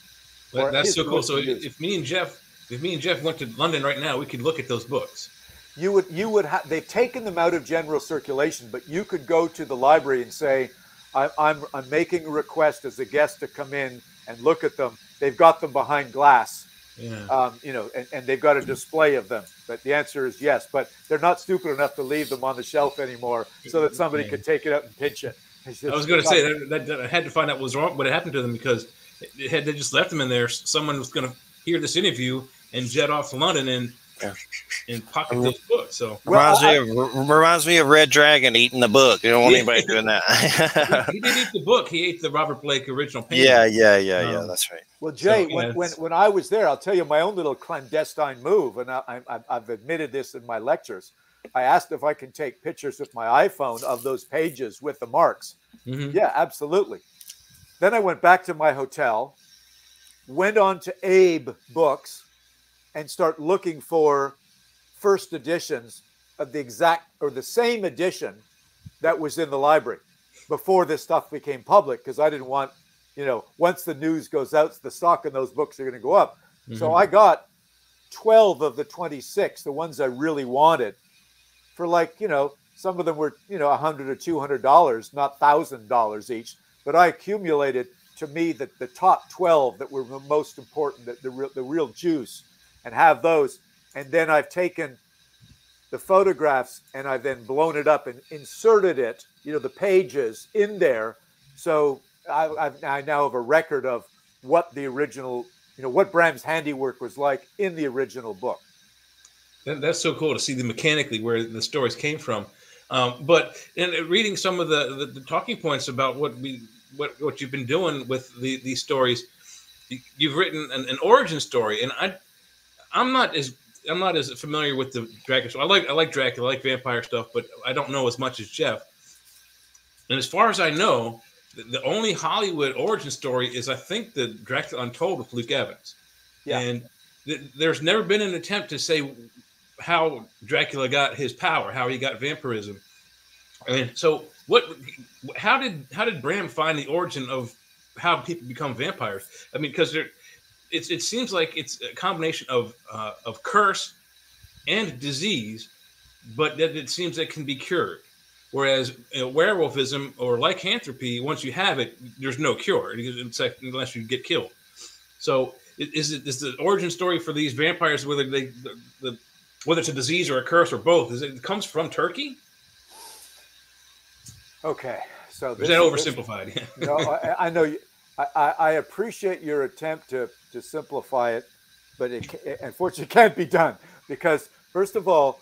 But that's so cool. So if me and Jeff went to London right now, we could look at those books. You would have, they've taken them out of general circulation, but you could go to the library and say, I'm making a request as a guest to come in and look at them. They've got them behind glass. Yeah. And they've got a display of them. But the answer is yes. But they're not stupid enough to leave them on the shelf anymore so that somebody could take it out and pinch it. I was going to say that I had to find out what was wrong, what had happened to them, because they just left them in there. Someone was going to hear this interview and jet off to London and pocket those books. So reminds me of Red Dragon eating the book. You don't want anybody doing that. He did eat the book. He ate the Robert Blake original painting. Yeah. That's right. Well, Jay, when I was there, I'll tell you my own little clandestine move, and I've admitted this in my lectures. I asked if I can take pictures with my iPhone of those pages with the marks. Mm-hmm. Yeah, absolutely. Then I went back to my hotel, went on to Abe Books, and start looking for first editions of the exact or the same edition that was in the library before this stuff became public, because I didn't want, once the news goes out, the stock in those books are going to go up. Mm-hmm. So I got 12 of the 26, the ones I really wanted, for some of them were, $100 or $200, not $1,000 each. But I accumulated, to me, the top 12 that were the most important, the real juice, and have those. And then I've taken the photographs and I've then blown it up and inserted it, the pages in there. So I now have a record of what the original, what Bram's handiwork was like in the original book. That's so cool to see mechanically where the stories came from. But in reading some of the talking points about what you've been doing with these stories, you've written an origin story, and I'm not as familiar with the Dracula show. I like Dracula, I like vampire stuff, but I don't know as much as Jeff. And as far as I know, the only Hollywood origin story is, I think, the Dracula Untold with Luke Evans. Yeah. And there's never been an attempt to say how Dracula got his power, how he got vampirism. And so What? How did Bram find the origin of how people become vampires? I mean, because it seems like it's a combination of curse and disease, but that it seems that can be cured. Whereas werewolfism or lycanthropy, once you have it, there's no cure. It's like, unless you get killed. So is the origin story for these vampires, whether whether it's a disease or a curse or both, it comes from Turkey? Okay, so is that oversimplified? No, I know. I appreciate your attempt to simplify it, but it unfortunately can't be done because, first of all,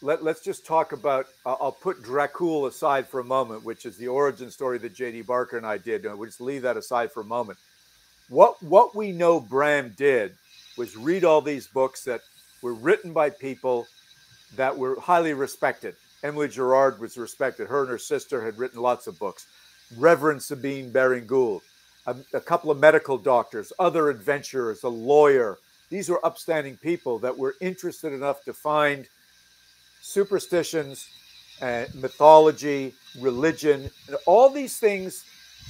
let's just talk about. I'll put Dracula aside for a moment, which is the origin story that J.D. Barker and I did. And we'll just leave that aside for a moment. What we know Bram did was read all these books that were written by people that were highly respected. Emily Gerard was respected. Her and her sister had written lots of books. Reverend Sabine Baring-Gould, a couple of medical doctors, other adventurers, a lawyer. These were upstanding people that were interested enough to find superstitions, mythology, religion, and all these things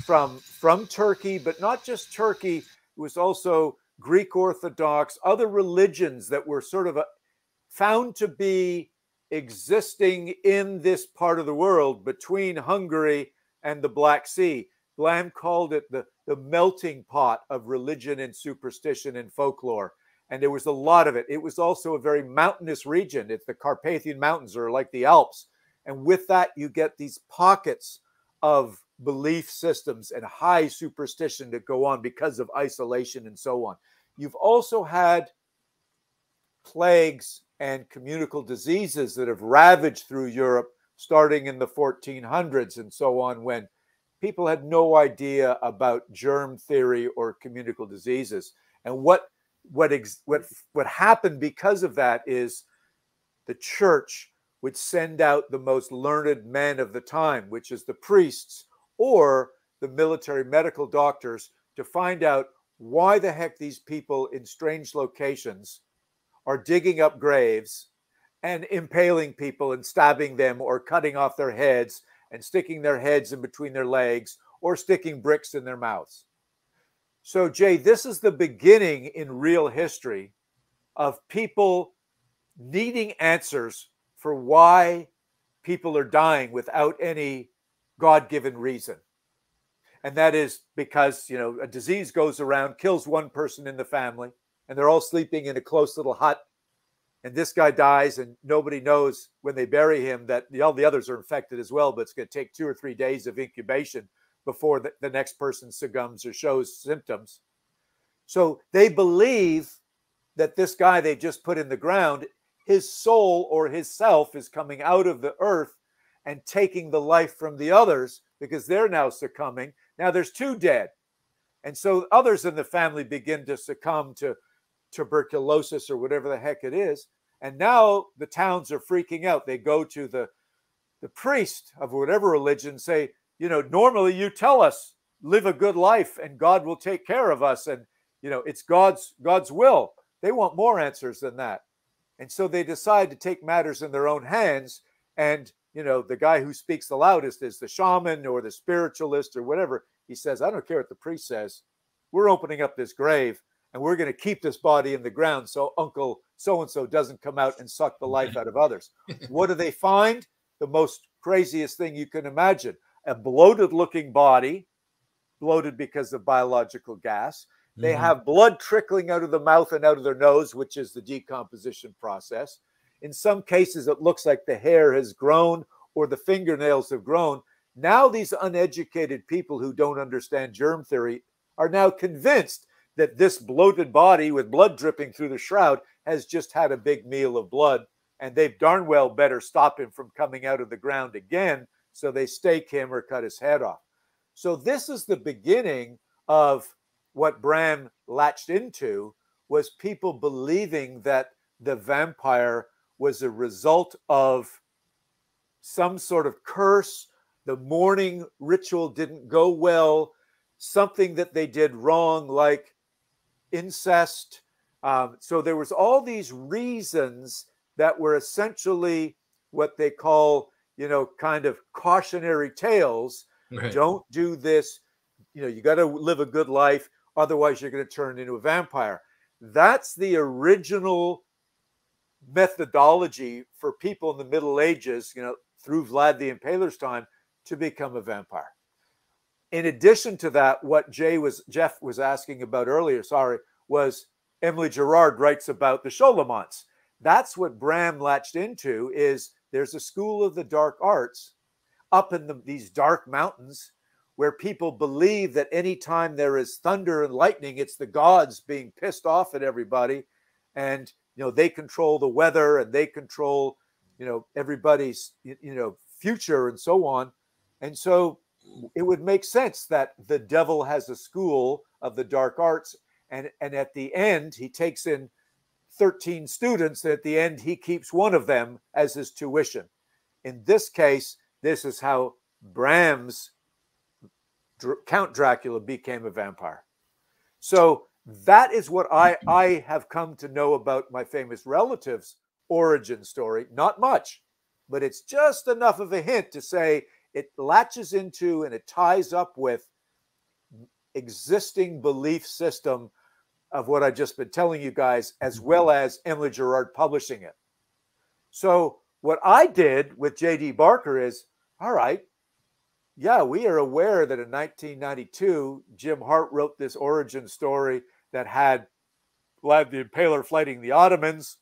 from Turkey, but not just Turkey. It was also Greek Orthodox, other religions that were sort of found to be existing in this part of the world between Hungary and the Black Sea. Bram called it the melting pot of religion and superstition and folklore. And there was a lot of it. It was also a very mountainous region. It's the Carpathian Mountains, or like the Alps. And with that, you get these pockets of belief systems and high superstition that go on because of isolation and so on. You've also had plagues and communicable diseases that have ravaged through Europe starting in the 1400s and so on, when people had no idea about germ theory or communicable diseases. And what happened because of that is the church would send out the most learned men of the time, which is the priests or the military medical doctors, to find out why the heck these people in strange locations are digging up graves and impaling people and stabbing them or cutting off their heads and sticking their heads in between their legs or sticking bricks in their mouths. So, Jay, this is the beginning in real history of people needing answers for why people are dying without any God-given reason. And that is because, a disease goes around, kills one person in the family, and they're all sleeping in a close little hut. And this guy dies, and nobody knows when they bury him that all the others are infected as well, but it's going to take 2 or 3 days of incubation before the next person succumbs or shows symptoms. So they believe that this guy they just put in the ground, his soul or his self is coming out of the earth and taking the life from the others because they're now succumbing. Now there's 2 dead. And so others in the family begin to succumb to tuberculosis or whatever the heck it is. And now the towns are freaking out. They go to the priest of whatever religion, say, normally you tell us, live a good life and God will take care of us. And, it's God's will. They want more answers than that. And so they decide to take matters in their own hands. And, the guy who speaks the loudest is the shaman or the spiritualist or whatever. He says, I don't care what the priest says. We're opening up this grave and we're going to keep this body in the ground so Uncle so-and-so doesn't come out and suck the life out of others. What do they find? The most craziest thing you can imagine. A bloated looking body, bloated because of biological gas. They have blood trickling out of the mouth and out of their nose, which is the decomposition process. In some cases, it looks like the hair has grown or the fingernails have grown. Now these uneducated people who don't understand germ theory are now convinced that this bloated body with blood dripping through the shroud has just had a big meal of blood, and they've darn well better stop him from coming out of the ground again, so they stake him or cut his head off. So this is the beginning of what Bram latched into, was people believing that the vampire was a result of some sort of curse. The mourning ritual didn't go well, something that they did wrong, like incest. So there was all these reasons that were essentially what they call kind of cautionary tales. Right. Don't do this. You got to live a good life. Otherwise, you're going to turn into a vampire. That's the original methodology for people in the Middle Ages, through Vlad the Impaler's time, to become a vampire. In addition to that, what Jeff was asking about earlier, was Emily Gerard writes about the Cholomonts. That's what Bram latched into. Is there's a school of the dark arts up in these dark mountains where people believe that anytime there is thunder and lightning, it's the gods being pissed off at everybody, and they control the weather and they control everybody's future and so on. And so it would make sense that the devil has a school of the dark arts, and at the end he takes in 13 students, and at the end he keeps one of them as his tuition. In this case, this is how Bram's Count Dracula became a vampire. So that is what I have come to know about my famous relative's origin story. Not much, but it's just enough of a hint to say it latches into and it ties up with existing belief system of what I've just been telling you guys, as well as Emily Gerard publishing it. So what I did with J.D. Barker is, all right, yeah, we are aware that in 1992, Jim Hart wrote this origin story that had Vlad the Impaler fighting the Ottomans,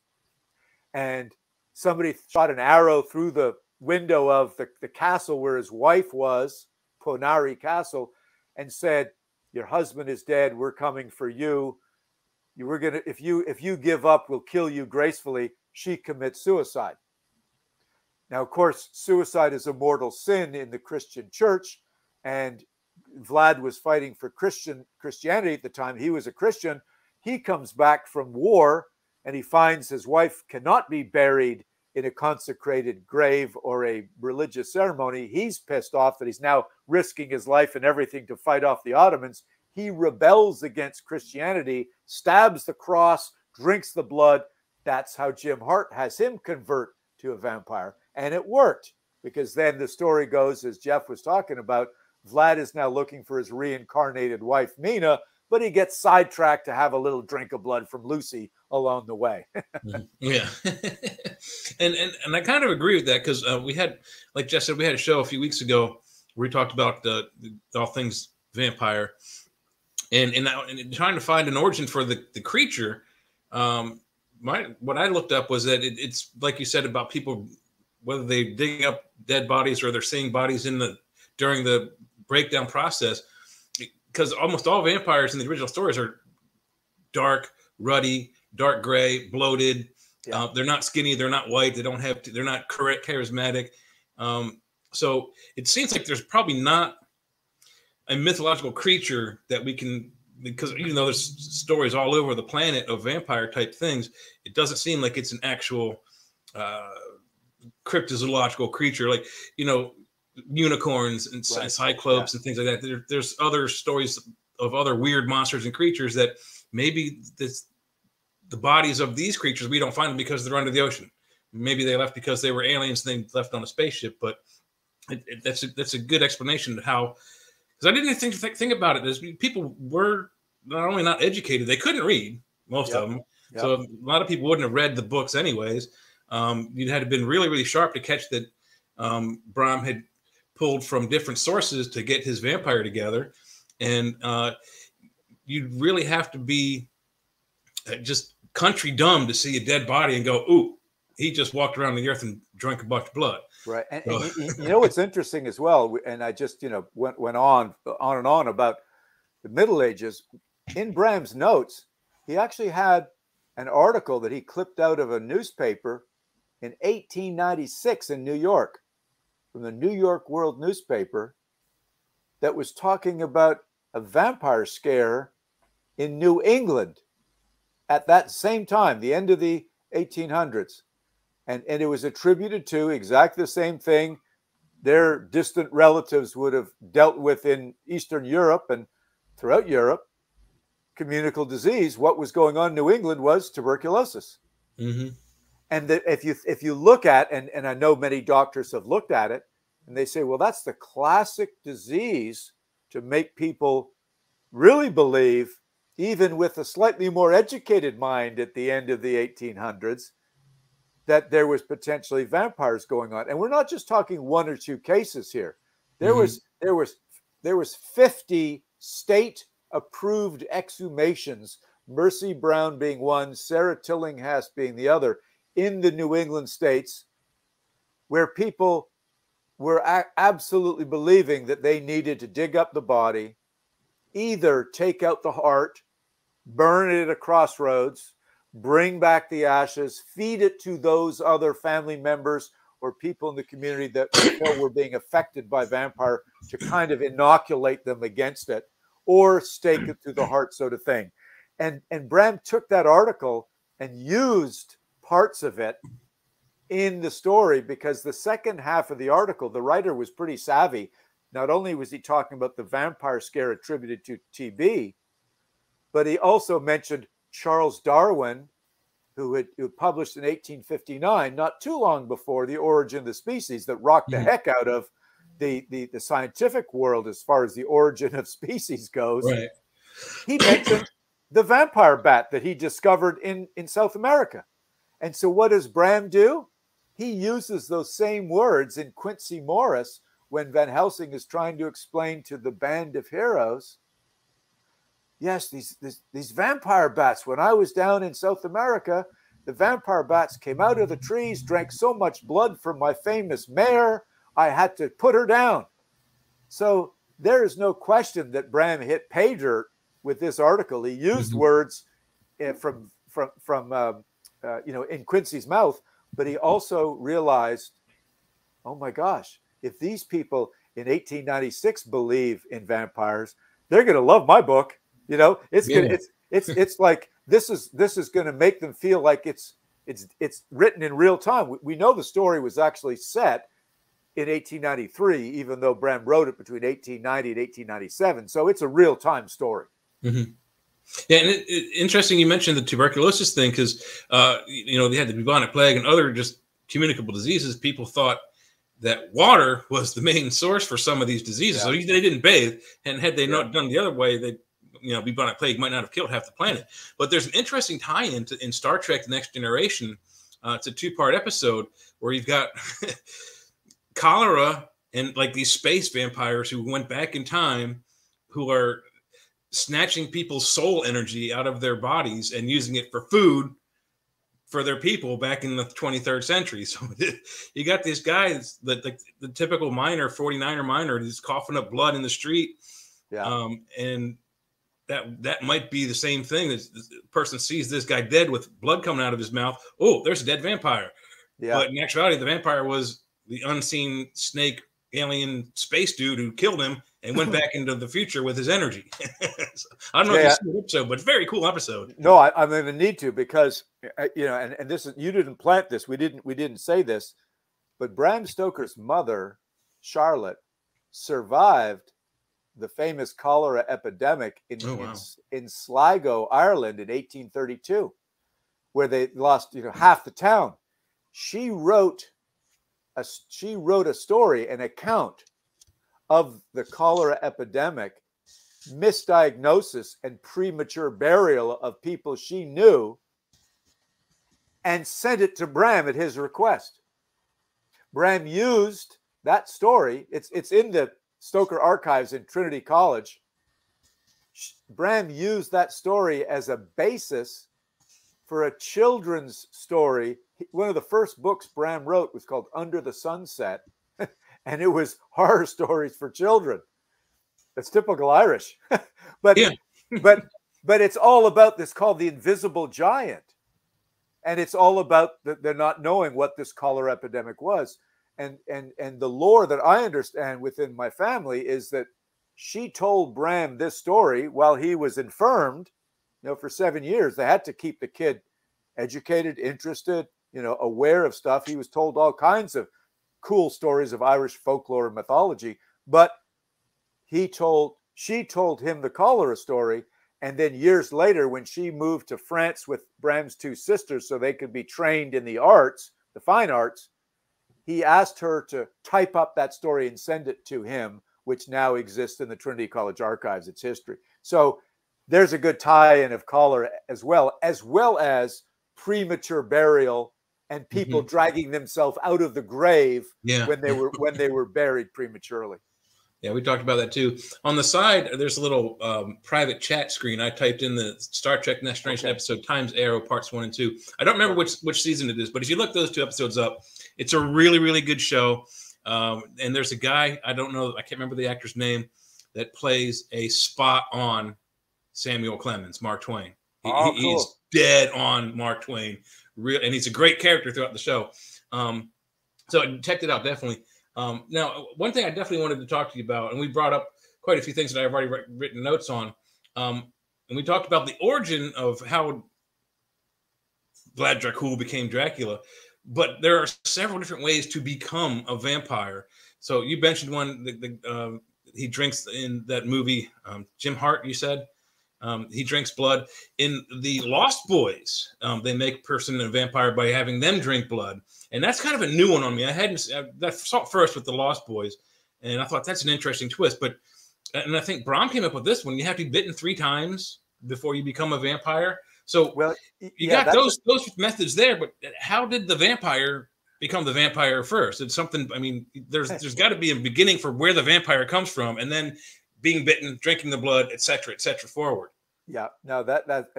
and somebody shot an arrow through the window of the castle where his wife was, Ponari Castle, and said, "Your husband is dead. We're coming for you. We're gonna, if you give up, we'll kill you gracefully." She commits suicide. Now, of course, suicide is a mortal sin in the Christian church, and Vlad was fighting for Christianity at the time. He was a Christian. He comes back from war, and he finds his wife cannot be buried in a consecrated grave or a religious ceremony. He's pissed off that he's now risking his life and everything to fight off the Ottomans. He rebels against Christianity, stabs the cross, drinks the blood. That's how Jim Hart has him convert to a vampire. And it worked, because then the story goes, as Jeff was talking about, Vlad is now looking for his reincarnated wife, Mina, but he gets sidetracked to have a little drink of blood from Lucy along the way. Yeah. and I kind of agree with that, because we had, like Jeff said, we had a show a few weeks ago where we talked about all things vampire, and trying to find an origin for the creature. What I looked up was that it's like you said about people, whether they dig up dead bodies or they're seeing bodies during the breakdown process, because almost all vampires in the original stories are dark, ruddy, dark gray, bloated. Yeah. They're not skinny. They're not white. They're not charismatic. So it seems like there's probably not a mythological creature that we can, because even though there's stories all over the planet of vampire type things, it doesn't seem like it's an actual cryptozoological creature, like, unicorns and right. Cyclops and things like that. There's other stories of other weird monsters and creatures that maybe the bodies of these creatures, we don't find them because they're under the ocean. Maybe they left because they were aliens and they left on a spaceship. But that's a good explanation of how, because I didn't even think about it as people were not only not educated, they couldn't read, most of them. Yep. So a lot of people wouldn't have read the books anyways. You'd had to have been really, really sharp to catch that Bram had pulled from different sources to get his vampire together. And you'd really have to be just country dumb to see a dead body and go, "Ooh, he just walked around the earth and drank a bunch of blood." Right. And you know what's interesting as well, and I just went on and on about the Middle Ages. In Bram's notes, he actually had an article that he clipped out of a newspaper in 1896 in New York, from the New York World newspaper, that was talking about a vampire scare in New England at that same time, the end of the 1800s. And it was attributed to exactly the same thing their distant relatives would have dealt with in Eastern Europe and throughout Europe, communicable disease. What was going on in New England was tuberculosis. Mm-hmm. And that if you look at, and I know many doctors have looked at it, and they say, well, that's the classic disease to make people really believe, even with a slightly more educated mind at the end of the 1800s, that there was potentially vampires going on. And we're not just talking one or two cases here. There was 50 state approved exhumations, Mercy Brown being one, Sarah Tillinghast being the other, in the New England states, where people were absolutely believing that they needed to dig up the body, either take out the heart, burn it at a crossroads, bring back the ashes, feed it to those other family members or people in the community that were being affected by vampire to kind of inoculate them against it, or stake it through the heart, sort of thing. And Bram took that article and used parts of it in the story, because the second half of the article, the writer was pretty savvy. Not only was he talking about the vampire scare attributed to TB, but he also mentioned Charles Darwin, who published in 1859, not too long before The Origin of the Species, that rocked the heck out of the scientific world as far as the origin of species goes. Right. He mentioned the vampire bat that he discovered in South America. And so what does Bram do? He uses those same words in Quincy Morris when Van Helsing is trying to explain to the band of heroes, yes, these vampire bats, when I was down in South America, the vampire bats came out of the trees, drank so much blood from my famous mare, I had to put her down. So there is no question that Bram hit pay dirt with this article. He used words from in Quincy's mouth, but he also realized, oh my gosh, if these people in 1896 believe in vampires, they're going to love my book. You know, it's like this is going to make them feel like it's written in real time. We know the story was actually set in 1893, even though Bram wrote it between 1890 and 1897. So it's a real time story. Mm-hmm. Yeah, and interesting you mentioned the tuberculosis thing, because they had the bubonic plague and other just communicable diseases. People thought that water was the main source for some of these diseases, so they didn't bathe. And had they not done the other way, they bubonic plague might not have killed half the planet. But there's an interesting tie-in in Star Trek: The Next Generation. It's a 2-part episode where you've got cholera and like these space vampires who went back in time, who are snatching people's soul energy out of their bodies and using it for food for their people back in the 23rd century. So you got these guys, the typical miner, 49er miner, who's coughing up blood in the street. Yeah. And that might be the same thing. The person sees this guy dead with blood coming out of his mouth. Oh, there's a dead vampire. Yeah. But in actuality, the vampire was the unseen snake alien space dude who killed him and went back into the future with his energy. So, I don't know if you see the episode, but it's a very cool episode. No, I'm going to need to, because and this is, you didn't plant this. We didn't say this, but Bram Stoker's mother, Charlotte, survived the famous cholera epidemic in Sligo, Ireland, in 1832, where they lost half the town. She wrote a story, an account of the cholera epidemic, misdiagnosis and premature burial of people she knew, and sent it to Bram at his request. Bram used that story. It's in the Stoker archives in Trinity College. Bram used that story as a basis for a children's story. One of the first books Bram wrote was called Under the Sunset, and it was horror stories for children. That's typical Irish. but it's all about this, called The Invisible Giant. And it's all about they're not knowing what this cholera epidemic was. And the lore that I understand within my family is that she told Bram this story while he was infirmed, for 7 years. They had to keep the kid educated, interested, aware of stuff. He was told all kinds of cool stories of Irish folklore and mythology, but she told him the cholera story, And then years later, when she moved to France with Bram's two sisters so they could be trained in the arts, the fine arts, he asked her to type up that story and send it to him, which now exists in the Trinity College archives, its history. So there's a good tie-in of color as well as premature burial and people dragging themselves out of the grave when they were buried prematurely. Yeah, we talked about that too. On the side, there's a little private chat screen. I typed in the Star Trek Next Generation episode Time's Arrow Parts 1 and 2. I don't remember which season it is, but if you look those two episodes up, it's a really, really good show. And there's a guy, I can't remember the actor's name, that plays a spot on Samuel Clemens, Mark Twain. Cool. He's dead on Mark Twain. And he's a great character throughout the show. So I checked it out, definitely. Now, one thing I definitely wanted to talk to you about, and we brought up quite a few things that I've already written notes on, and we talked about the origin of how Vlad Dracula became Dracula, but there are several different ways to become a vampire. So you mentioned one, he drinks in that movie, Jim Hart, you said? He drinks blood. In the Lost Boys, they make a person a vampire by having them drink blood. And that's kind of a new one on me. I saw it first with the Lost Boys, and I thought that's an interesting twist. And I think Bram came up with this one. You have to be bitten 3 times before you become a vampire. So you got those methods there, but how did the vampire become the vampire first? It's something, I mean, there's got to be a beginning for where the vampire comes from, and then being bitten, drinking the blood, et cetera, forward. Yeah, no, that's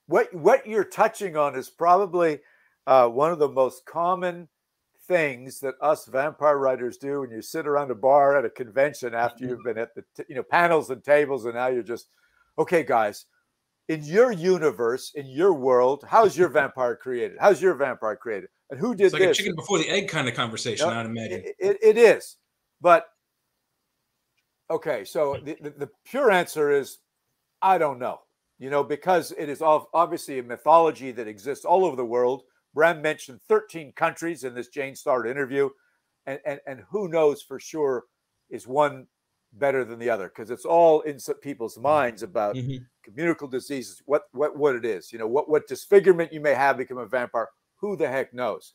what you're touching on is probably one of the most common things that us vampire writers do when you sit around a bar at a convention after you've been at the panels and tables, and now you're just, okay, guys, in your universe, in your world, how's your vampire created? How's your vampire created? And who did it's like this? A chicken before the egg kind of conversation, I'd imagine. It is, but okay, so the pure answer is, I don't know, because it is obviously a mythology that exists all over the world. Bram mentioned 13 countries in this Jane Starr interview, and who knows for sure is one better than the other, because it's all in some people's minds about communicable diseases, what it is, what disfigurement you may have become a vampire. Who the heck knows?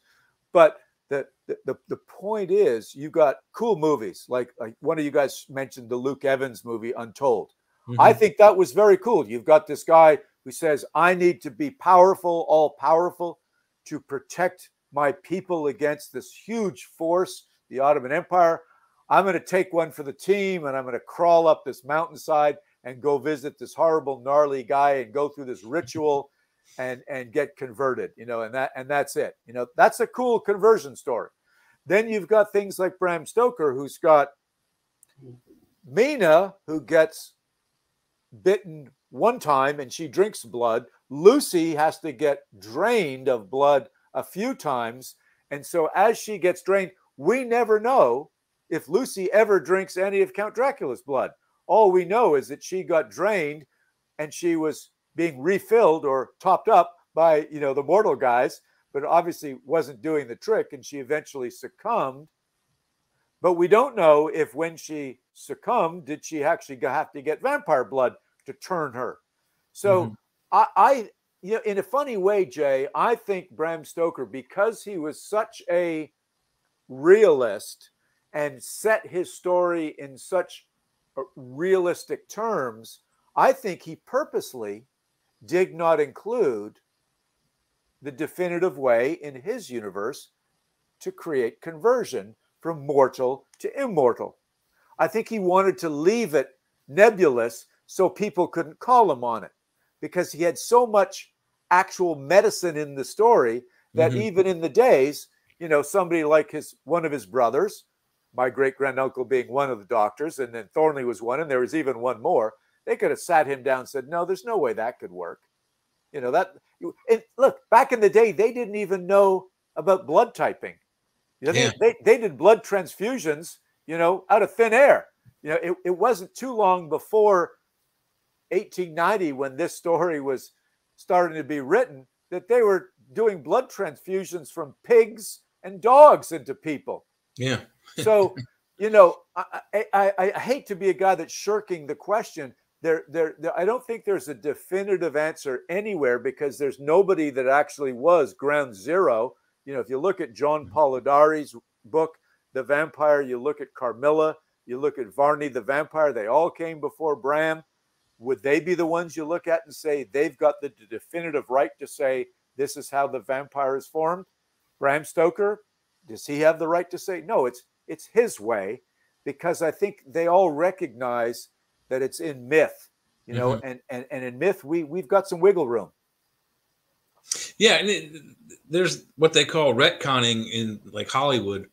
But the point is, you got cool movies like one of you guys mentioned the Luke Evans movie Untold. I think that was very cool. You've got this guy who says, I need to be powerful, all powerful, to protect my people against this huge force, the Ottoman Empire. I'm going to take one for the team, and I'm going to crawl up this mountainside and go visit this horrible, gnarly guy and go through this ritual and get converted, and that's it. That's a cool conversion story. Then you've got things like Bram Stoker, who's got Mina, who gets bitten one time and she drinks blood. Lucy has to get drained of blood a few times. And so as she gets drained, we never know if Lucy ever drinks any of Count Dracula's blood. All we know is that she got drained and she was being refilled or topped up by, the mortal guys, but obviously wasn't doing the trick, and she eventually succumbed. But we don't know if when she succumbed, did she actually have to get vampire blood to turn her? So I in a funny way, Jay, I think Bram Stoker, because he was such a realist and set his story in such realistic terms, I think he purposely did not include the definitive way in his universe to create conversion from mortal to immortal. I think he wanted to leave it nebulous so people couldn't call him on it, because he had so much actual medicine in the story that even in the days, somebody like one of his brothers, my great-granduncle being one of the doctors, and then Thornley was one, and there was even one more, they could have sat him down and said, no, there's no way that could work. And look, back in the day, they didn't even know about blood typing. They did blood transfusions, out of thin air. It wasn't too long before 1890, when this story was starting to be written, that they were doing blood transfusions from pigs and dogs into people. Yeah. So, I hate to be a guy that's shirking the question, I don't think there's a definitive answer anywhere, because there's nobody that actually was ground zero. You know, if you look at John Polidori's book, The Vampire, you look at Carmilla, you look at Varney the Vampire, they all came before Bram. Would they be the ones you look at and say they've got the definitive right to say this is how the vampire is formed? Bram Stoker, does he have the right to say no? It's his way, because I think they all recognize that it's in myth, you know, and in myth we've got some wiggle room. Yeah, and there's what they call retconning in like Hollywood.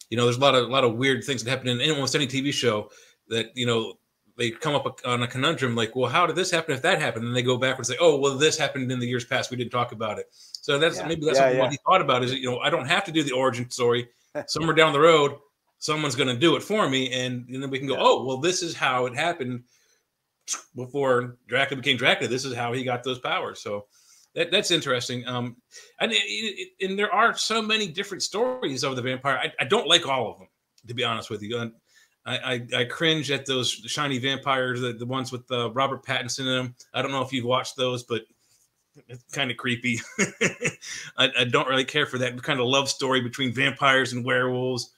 You know, there's a lot of weird things that happen in almost any TV show that, you know, they come up on a conundrum like, well, how did this happen if that happened? And they go backwards and say, oh, well, this happened in the years past. We didn't talk about it. So that's something what he thought about is, you know, I don't have to do the origin story. Somewhere down the road, someone's going to do it for me. And then we can go, oh, well, this is how it happened before Dracula became Dracula. This is how he got those powers. So that's interesting. And there are so many different stories of the vampire. I don't like all of them, to be honest with you. I cringe at those shiny vampires, the ones with Robert Pattinson in them. I don't know if you've watched those, but it's kind of creepy. I don't really care for that kind of love story between vampires and werewolves.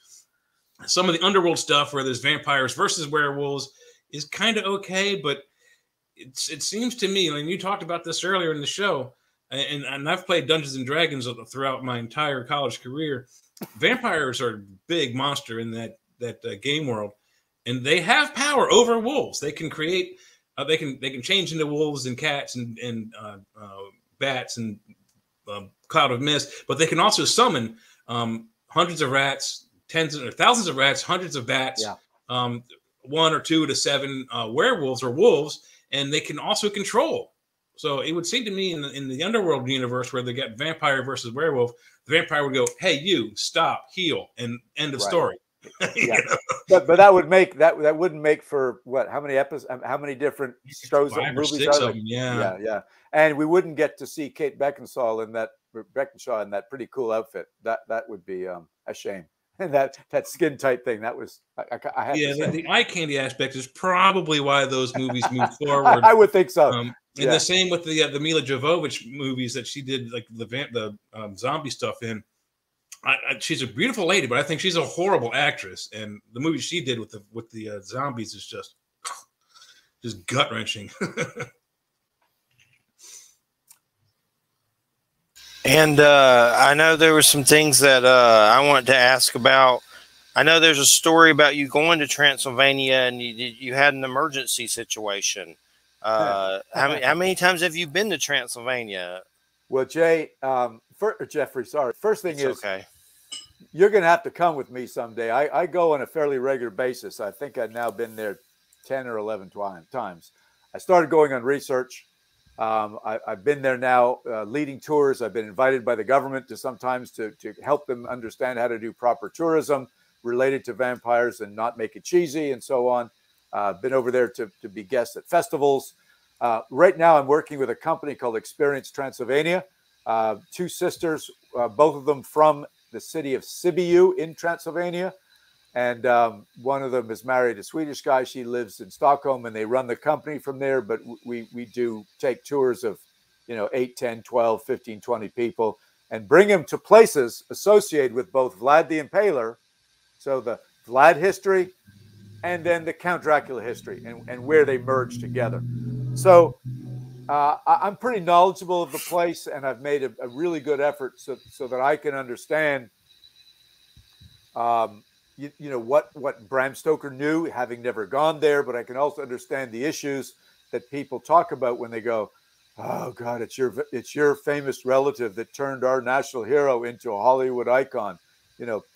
Some of the underworld stuff where there's vampires versus werewolves is kind of okay, but it seems to me, and you talked about this earlier in the show, and I've played Dungeons and Dragons throughout my entire college career. Vampires are a big monster in that game world, and they have power over wolves. They can create, they can change into wolves and cats and bats and cloud of mist, but they can also summon hundreds of rats, tens or thousands of rats, hundreds of bats, 1 or 2 to 7 werewolves or wolves, and they can also control. So it would seem to me in the underworld universe where they get vampire versus werewolf, the vampire would go, "Hey, you stop, heal," and end of story. Yeah, but that would make that wouldn't make for what? How many episodes? How many different shows? 5 or movies 6 are of them, yeah. And we wouldn't get to see Kate Beckinsale in that pretty cool outfit. That would be a shame. And that skin tight thing, that was I had to say. The eye candy aspect is probably why those movies moved forward. I would think so. And the same with the Mila Jovovich movies that she did, like the zombie stuff in. She's a beautiful lady, but I think she's a horrible actress. And the movie she did with the zombies is just gut wrenching. And I know there were some things that I wanted to ask about. I know there's a story about you going to Transylvania and you had an emergency situation. How many times have you been to Transylvania? Well, Jeffrey, sorry. First thing is, okay, you're going to have to come with me someday. I go on a fairly regular basis. I think I've now been there 10 or 11 times. I started going on research. I've been there now leading tours. I've been invited by the government to sometimes to help them understand how to do proper tourism related to vampires and not make it cheesy and so on. Been over there to be guests at festivals. Right now, I'm working with a company called Experience Transylvania. 2 sisters, both of them from the city of Sibiu in Transylvania. And one of them is married a Swedish guy. She lives in Stockholm, and they run the company from there. But we do take tours of, 8, 10, 12, 15, 20 people and bring them to places associated with both Vlad the Impaler, so the Vlad history, and then the Count Dracula history and where they merge together. So I'm pretty knowledgeable of the place, and I've made a really good effort so that I can understand what Bram Stoker knew, having never gone there, but I can also understand the issues that people talk about when they go, "Oh God, it's your famous relative that turned our national hero into a Hollywood icon."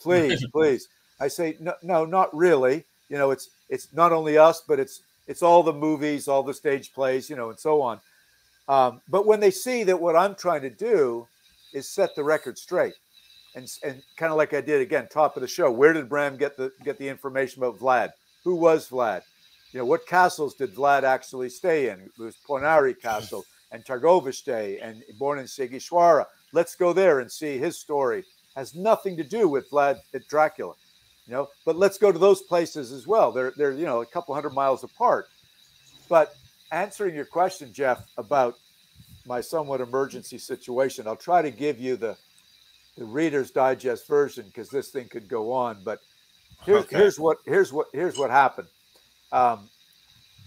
Please. I say, no, not really. It's not only us, but it's all the movies, all the stage plays, and so on. But when they see that what I'm trying to do is set the record straight. And kind of like I did again, top of the show, where did Bram get the information about Vlad? Who was Vlad? What castles did Vlad actually stay in? It was Ponari Castle and Targoviste and born in Sigishwara. Let's go there and see his story. Has nothing to do with Vlad at Dracula, but let's go to those places as well. They're a couple hundred miles apart. But answering your question, Jeff, about my somewhat emergency situation, I'll try to give you the Reader's Digest version because this thing could go on. But here's what happened.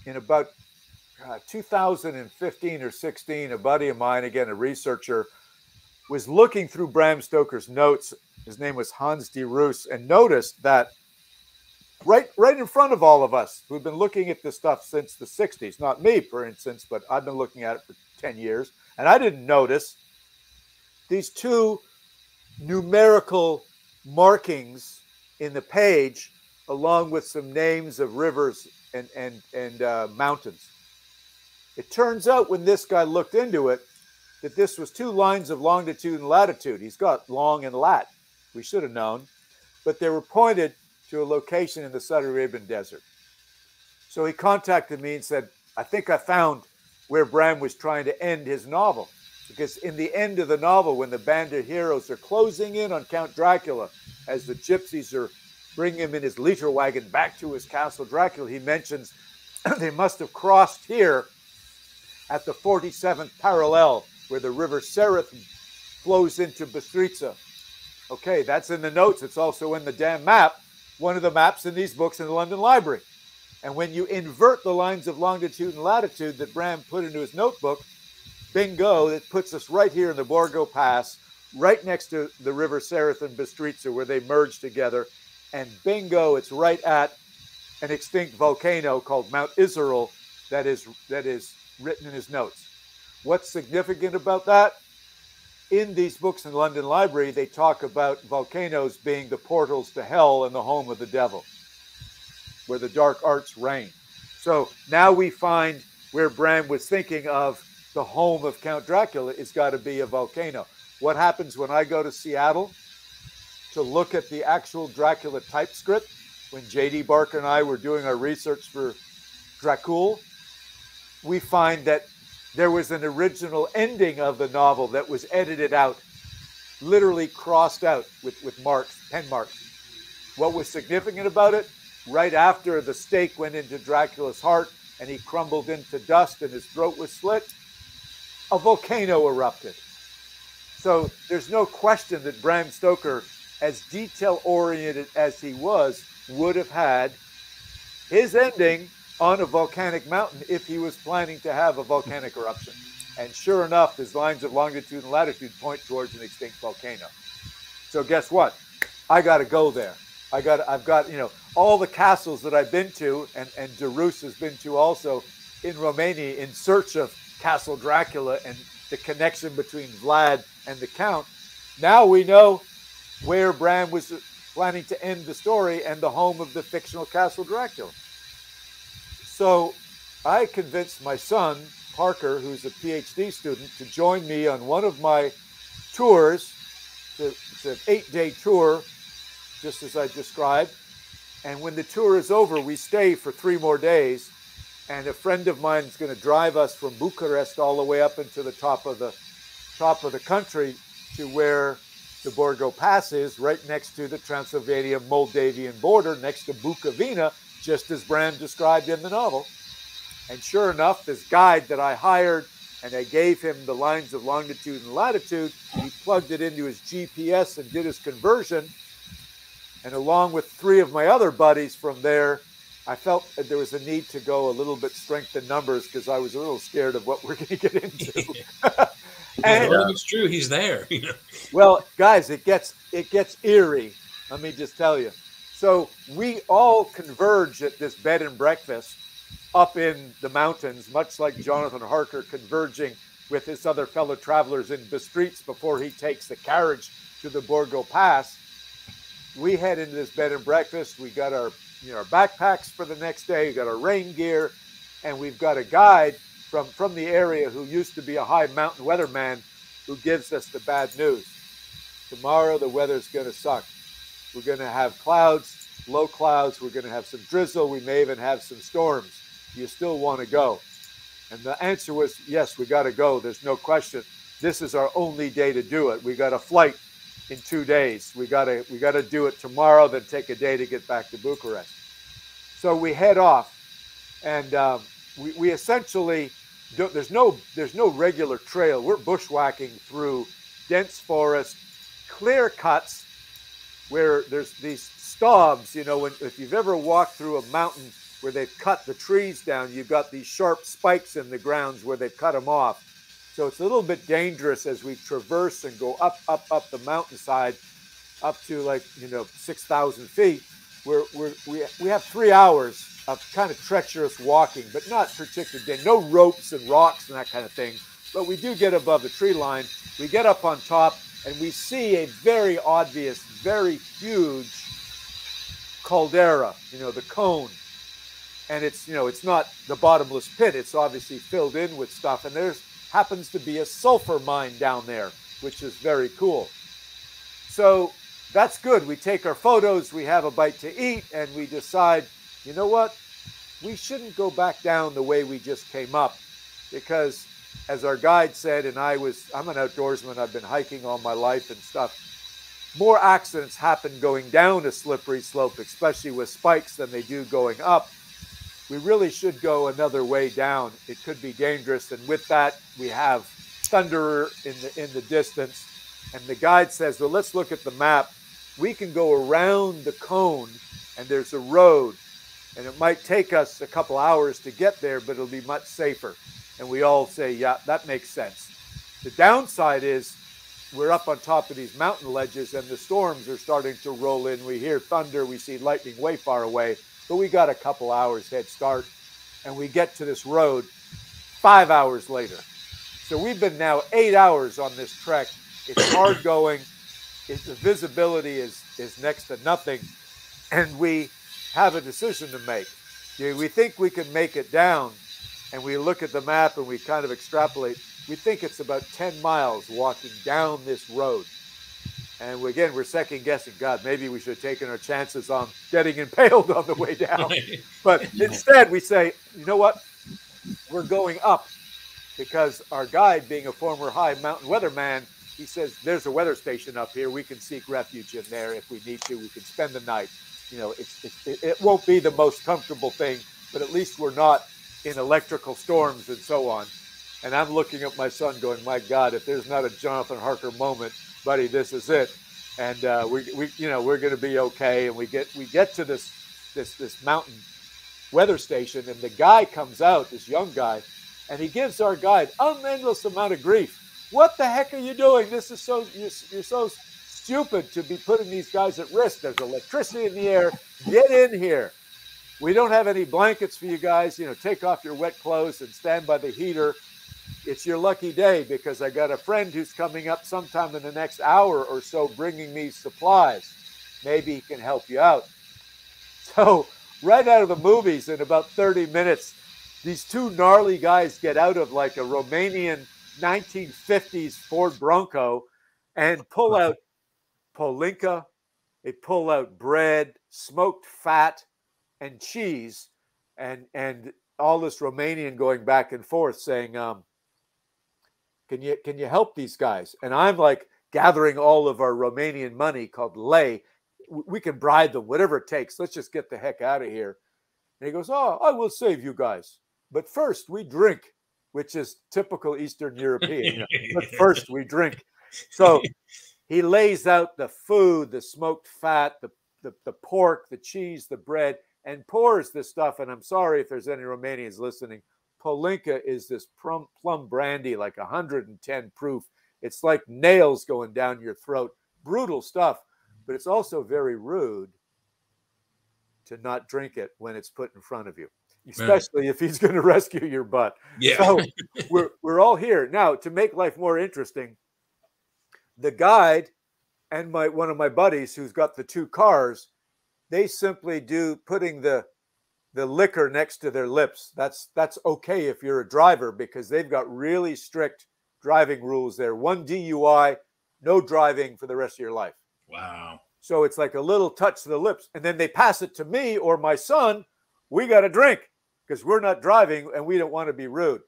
In about 2015 or 16, a buddy of mine, again a researcher, was looking through Bram Stoker's notes. His name was Hans de Roos, and noticed that right in front of all of us who've been looking at this stuff since the 60s, not me, for instance, but I've been looking at it for 10 years, and I didn't notice these two numerical markings in the page, along with some names of rivers and mountains. It turns out when this guy looked into it, that this was two lines of longitude and latitude. He's got long and lat. We should have known, but they were pointed to a location in the Saudi Arabian desert. So he contacted me and said, I think I found where Bram was trying to end his novel. Because in the end of the novel, when the band of heroes are closing in on Count Dracula, as the gypsies are bringing him in his litter wagon back to his castle Dracula, he mentions they must have crossed here at the 47th parallel, where the river Sereth flows into Bistritza. Okay, that's in the notes. It's also in the damn map, one of the maps in these books in the London Library. And when you invert the lines of longitude and latitude that Bram put into his notebook, bingo, it puts us right here in the Borgo Pass, right next to the river Sereth and Bistritza, where they merge together. And bingo, it's right at an extinct volcano called Mount Israel that is written in his notes. What's significant about that? In these books in the London Library, they talk about volcanoes being the portals to hell and the home of the devil, where the dark arts reign. So now we find where Bram was thinking of the home of Count Dracula is got to be a volcano. What happens when I go to Seattle to look at the actual Dracula typescript? When J.D. Barker and I were doing our research for Dracula, we find that there was an original ending of the novel that was edited out, literally crossed out with marks, pen marks. What was significant about it? Right after the stake went into Dracula's heart and he crumbled into dust and his throat was slit, a volcano erupted. So there's no question that Bram Stoker, as detail-oriented as he was, would have had his ending on a volcanic mountain if he was planning to have a volcanic eruption. And sure enough, his lines of longitude and latitude point towards an extinct volcano. So guess what? I got to go there. I've got, all the castles that I've been to, and de Roos has been to also in Romania in search of Castle Dracula and the connection between Vlad and the Count. Now we know where Bram was planning to end the story and the home of the fictional Castle Dracula. So I convinced my son, Parker, who's a PhD student, to join me on one of my tours. It's an 8-day tour, just as I described. And when the tour is over, we stay for 3 more days. And a friend of mine is going to drive us from Bucharest all the way up into the top of the country to where the Borgo Pass is, right next to the Transylvania-Moldavian border, next to Bukovina, just as Bram described in the novel. And sure enough, this guide that I hired, and I gave him the lines of longitude and latitude, he plugged it into his GPS and did his conversion. And along with 3 of my other buddies from there, I felt that there was a need to go a little bit strength in numbers because I was a little scared of what we're going to get into. And it's true, he's there. Well, guys, it gets eerie. Let me just tell you. So we all converge at this bed and breakfast up in the mountains, much like Jonathan Harker converging with his other fellow travelers in Bistritz before he takes the carriage to the Borgo Pass. We head into this bed and breakfast. We got our backpacks for the next day. We got our rain gear, and we've got a guide from the area who used to be a high mountain weatherman who gives us the bad news. Tomorrow the weather's going to suck. We're going to have clouds, low clouds. We're going to have some drizzle. We may even have some storms. Do you still want to go? And the answer was, yes, we got to go. There's no question. This is our only day to do it. We got a flight in 2 days. We got to do it tomorrow, then take a day to get back to Bucharest. So we head off, and we essentially don't, there's no regular trail. We're bushwhacking through dense forest, clear cuts where there's these stobs. You know, if you've ever walked through a mountain where they've cut the trees down, you've got these sharp spikes in the grounds where they've cut them off. So it's a little bit dangerous as we traverse and go up the mountainside, up to, like, 6,000 feet. We have 3 hours of kind of treacherous walking, but not particularly, no ropes and rocks and that kind of thing. But we do get above the tree line. We get up on top and we see a very obvious, very huge caldera, the cone. And it's not the bottomless pit. It's obviously filled in with stuff. And there happens to be a sulfur mine down there, which is very cool. So that's good. We take our photos, we have a bite to eat, and we decide, you know what? We shouldn't go back down the way we just came up, because as our guide said, and I'm an outdoorsman, I've been hiking all my life and stuff, more accidents happen going down a slippery slope, especially with spikes, than they do going up. We really should go another way down. It could be dangerous. And with that, we have thunder in the distance. And the guide says, well, let's look at the map. We can go around the cone and there's a road. And it might take us a couple hours to get there, but it'll be much safer. And we all say, yeah, that makes sense. The downside is we're up on top of these mountain ledges and the storms are starting to roll in. We hear thunder. We see lightning way far away. But we got a couple hours head start, and we get to this road 5 hours later. So we've been now 8 hours on this trek. It's hard going. The visibility is next to nothing. And we have a decision to make. We think we can make it down, and we look at the map and we kind of extrapolate. We think it's about 10 miles walking down this road. And again, we're second guessing, God, maybe we should have taken our chances on getting impaled on the way down. But instead we say, you know what? We're going up, because our guide, being a former high mountain weatherman, he says, there's a weather station up here. We can seek refuge in there if we need to. We can spend the night. It won't be the most comfortable thing, but at least we're not in electrical storms and so on. And I'm looking at my son going, my God, if there's not a Jonathan Harker moment, buddy, this is it. And we're going to be okay. And we get to this mountain weather station, and the guy comes out, this young guy, and he gives our guide an endless amount of grief. What the heck are you doing? You're so stupid to be putting these guys at risk. There's electricity in the air. Get in here. We don't have any blankets for you guys. Take off your wet clothes and stand by the heater. It's your lucky day, because I got a friend who's coming up sometime in the next hour or so bringing me supplies. Maybe he can help you out. So right out of the movies, in about 30 minutes, these two gnarly guys get out of like a Romanian 1950s Ford Bronco and pull out polinka. They pull out bread, smoked fat, and cheese, and all this Romanian going back and forth saying, can you help these guys? And I'm like gathering all of our Romanian money called lei. We can bribe them, whatever it takes. Let's just get the heck out of here. And he goes, oh, I will save you guys. But first we drink, which is typical Eastern European. But first we drink. So he lays out the food, the smoked fat, the pork, the cheese, the bread, and pours this stuff. And I'm sorry if there's any Romanians listening. Polinka is this plum brandy, like 110 proof. It's like nails going down your throat. Brutal stuff. But it's also very rude to not drink it when it's put in front of you, especially if he's going to rescue your butt. Yeah. So we're all here. Now, to make life more interesting, the guide and one of my buddies who's got the two cars, they simply do putting the liquor next to their lips. That's okay if you're a driver, because they've got really strict driving rules there. 1 DUI, no driving for the rest of your life. Wow. So it's like a little touch to the lips. And then they pass it to me or my son. We got to drink because we're not driving and we don't want to be rude.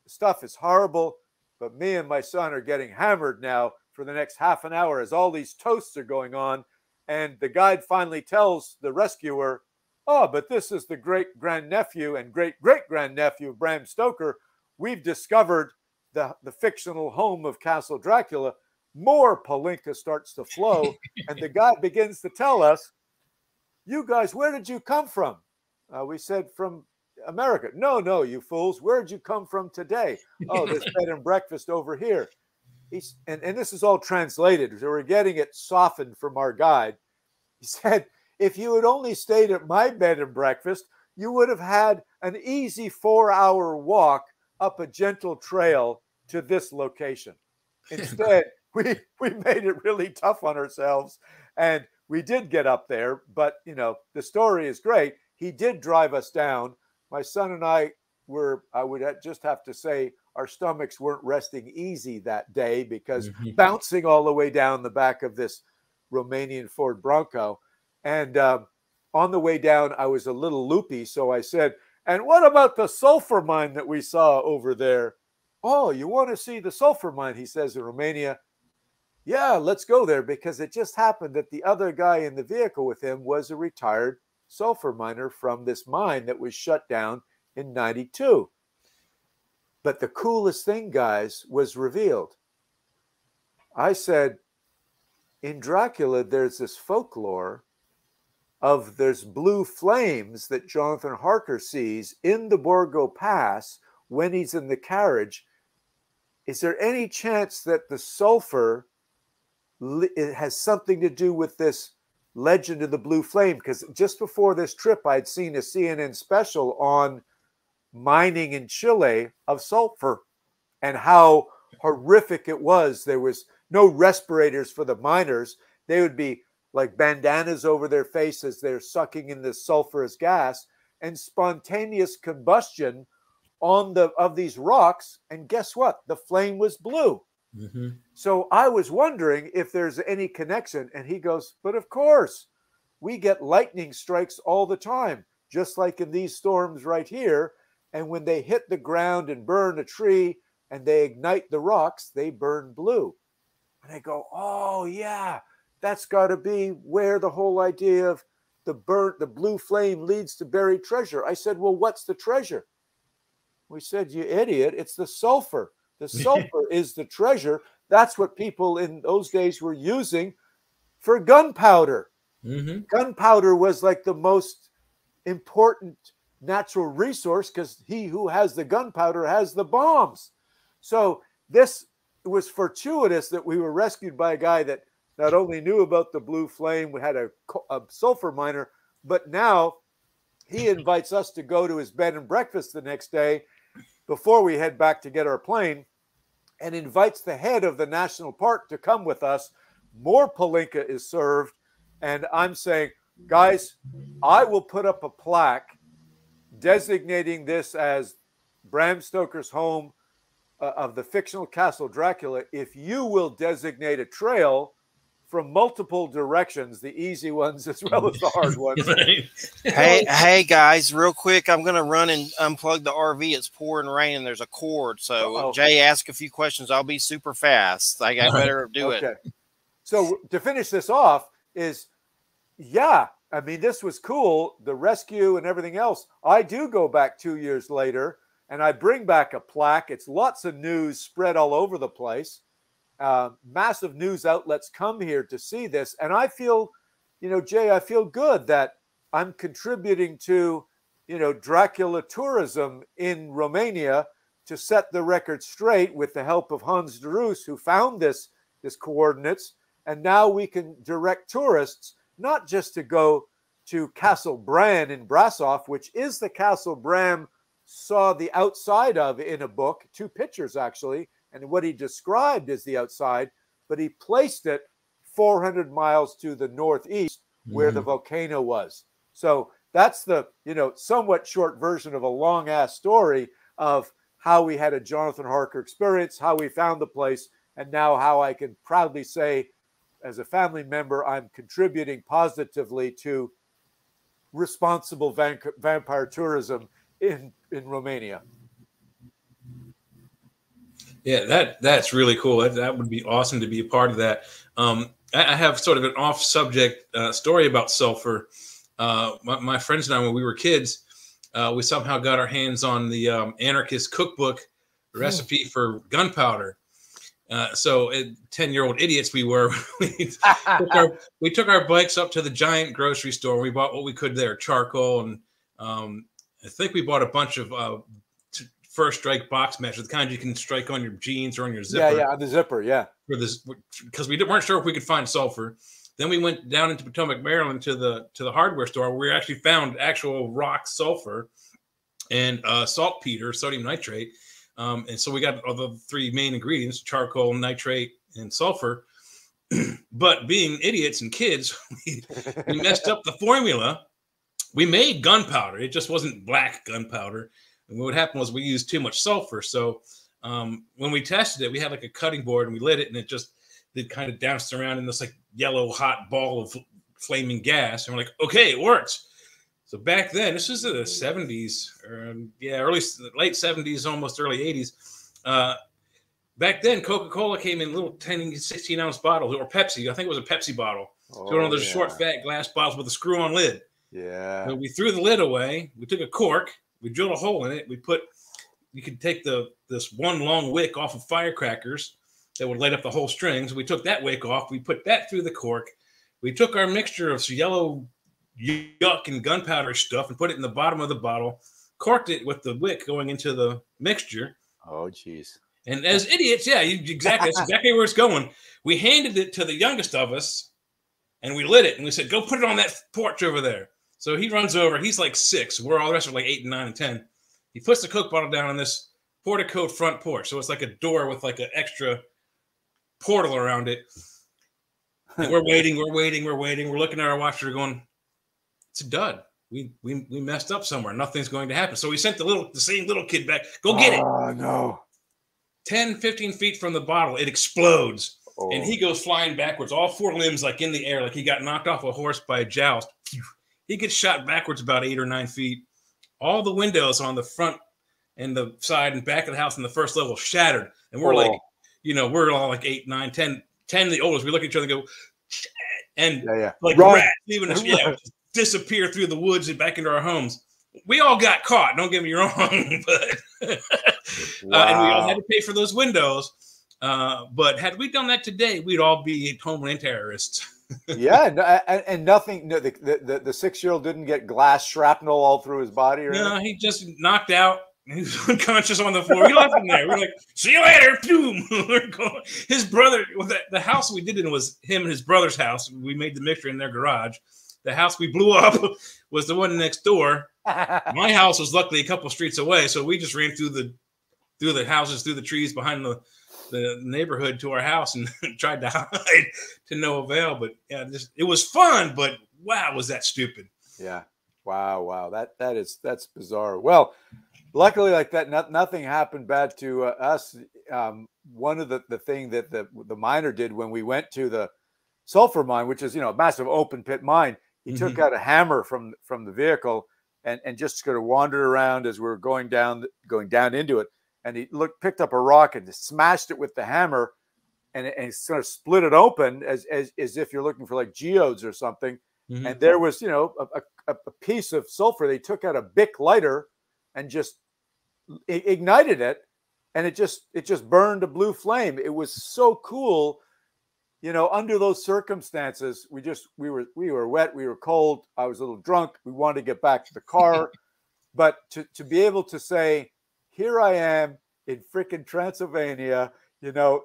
The stuff is horrible, but me and my son are getting hammered now for the next half an hour as all these toasts are going on. And the guide finally tells the rescuer, oh, but this is the great-grandnephew and great-great-grandnephew of Bram Stoker. We've discovered the fictional home of Castle Dracula. More Palinka starts to flow, and the guy begins to tell us, you guys, where did you come from? We said, from America. No, you fools. Where did you come from today? Oh, this bed and breakfast over here. And this is all translated. So we're getting it softened from our guide. He said, if you had only stayed at my bed and breakfast, you would have had an easy 4-hour walk up a gentle trail to this location. Instead, we made it really tough on ourselves, and we did get up there. But, you know, the story is great. He did drive us down. My son and I would just have to say, our stomachs weren't resting easy that day because bouncing all the way down the back of this Romanian Ford Bronco. And on the way down, I was a little loopy. So I said, and what about the sulfur mine that we saw over there? Oh, you want to see the sulfur mine, he says in Romania. Yeah, let's go there, because it just happened that the other guy in the vehicle with him was a retired sulfur miner from this mine that was shut down in '92. But the coolest thing, guys, was revealed. I said, in Dracula, there's this folklore of there's blue flames that Jonathan Harker sees in the Borgo Pass when he's in the carriage. Is there any chance that the sulfur it has something to do with this legend of the blue flame? Because just before this trip, I'd seen a CNN special on mining in Chile of sulfur and how horrific it was. There was no respirators for the miners. They would be like bandanas over their faces. They're sucking in this sulfurous gas and spontaneous combustion of these rocks. And guess what? The flame was blue. So I was wondering if there's any connection. And he goes, but of course, we get lightning strikes all the time, just like in these storms right here. And when they hit the ground and burn a tree and they ignite the rocks, they burn blue. And I go, oh, yeah, that's got to be where the whole idea of the blue flame leads to buried treasure. I said, well, what's the treasure? We said, you idiot, it's the sulfur. The sulfur is the treasure. That's what people in those days were using for gunpowder. Gunpowder was like the most important natural resource because he who has the gunpowder has the bombs. So this was fortuitous that we were rescued by a guy that not only knew about the blue flame, we had a sulfur miner, but now he invites us to go to his bed and breakfast the next day before we head back to get our plane, and invites the head of the national park to come with us. More Palinka is served. And I'm saying, guys, I will put up a plaque designating this as Bram Stoker's home of the fictional Castle Dracula if you will designate a trail from multiple directions, the easy ones as well as the hard ones. Hey guys, real quick, I'm going to run and unplug the RV. It's pouring rain and there's a cord. So Jay, ask a few questions. I'll be super fast. I better do it. So to finish this off is, yeah, I mean, this was cool, the rescue and everything else. I do go back 2 years later and I bring back a plaque. It's lots of news spread all over the place. Massive news outlets come here to see this. And I feel, you know, Jay, I feel good that I'm contributing to, you know, Dracula tourism in Romania to set the record straight with the help of Hans de Roos, who found this coordinates. And now we can direct tourists not just to go to Castle Bram in Brasov, which is the Castle Bram saw the outside of in a book, 2 pictures actually, and what he described as the outside, but he placed it 400 miles to the northeast where the volcano was. So that's the, you know, somewhat short version of a long ass story of how we had a Jonathan Harker experience, how we found the place, and now how I can proudly say, as a family member, I'm contributing positively to responsible vampire tourism in Romania. Yeah, that's really cool. That would be awesome to be a part of that. I have sort of an off-subject story about sulfur. my friends and I, when we were kids, we somehow got our hands on the anarchist cookbook recipe for gunpowder. So 10-year-old idiots we were, we took our bikes up to the giant grocery store. And we bought what we could there, charcoal. And I think we bought a bunch of first strike box matches, the kind you can strike on your jeans or on your zipper. Yeah, on the zipper, yeah. For this, because we weren't sure if we could find sulfur. Then we went down into Potomac, Maryland to the hardware store where we actually found actual rock sulfur and saltpeter, sodium nitrate. And so we got all the three main ingredients, charcoal, nitrate, and sulfur. But being idiots and kids, we messed up the formula. We made gunpowder. It just wasn't black gunpowder. And what happened was we used too much sulfur. So when we tested it, we had like a cutting board and we lit it, and it kind of danced around in this like yellow hot ball of flaming gas. And we're like, okay, it works. So back then, this was the 70s, late 70s, almost early 80s. Back then, Coca-Cola came in little 10, 16-ounce bottles, or Pepsi. I think it was a Pepsi bottle. So one of those short, fat glass bottles with a screw-on lid. Yeah. So we threw the lid away. We took a cork. We drilled a hole in it. You could take this one long wick off of firecrackers that would light up the whole string. So we took that wick off. We put that through the cork. We took our mixture of yellow yuck and gunpowder stuff and put it in the bottom of the bottle, corked it with the wick going into the mixture. Oh, geez. And as idiots, that's exactly where it's going. We handed it to the youngest of us, and we lit it, and we said, go put it on that porch over there. So he runs over. He's like 6. We're all the rest are like 8 and 9 and 10. He puts the Coke bottle down on this portico front porch. So it's like a door with like an extra portal around it. And we're waiting. We're looking at our watch. We're going, it's a dud. We messed up somewhere. Nothing's going to happen. So we sent the same little kid back. Go get it. Oh, no. 10, 15 feet from the bottle, it explodes. Oh. And he goes flying backwards, all 4 limbs like in the air, like he got knocked off a horse by a joust. He gets shot backwards about 8 or 9 feet. All the windows on the front and the side and back of the house in the first level shattered. And we're like, we're all like 8, 9, 10 the oldest. We look at each other and go, and like rats, even disappear through the woods and back into our homes. We all got caught. Don't get me wrong, but and we all had to pay for those windows. But had we done that today, we'd all be homeland terrorists. And nothing. No, the 6-year-old didn't get glass shrapnel all through his body, or anything? He just knocked out. He was unconscious on the floor. We left him there. We're like, see you later. Boom. We're going. His brother. The house we did in was him and his brother's house. We made the mixture in their garage. The house we blew up was the one next door. My house was luckily a couple streets away, so we just ran through the houses, through the trees behind the neighborhood to our house and tried to hide to no avail. But it was fun. But wow, was that stupid? Yeah. Wow. That's bizarre. Well, luckily, like that, nothing happened bad to us. One of the thing that the miner did when we went to the sulfur mine, which is a massive open pit mine, he took out a hammer from the vehicle and just sort of wandered around as we were going down into it. And he picked up a rock and smashed it with the hammer, and he sort of split it open as if you're looking for like geodes or something. Mm-hmm. And there was, a piece of sulfur. They took out a Bic lighter and just ignited it, and it just burned a blue flame. It was so cool. Under those circumstances, we were wet, we were cold. I was a little drunk. We wanted to get back to the car, but to be able to say, here I am in freaking Transylvania,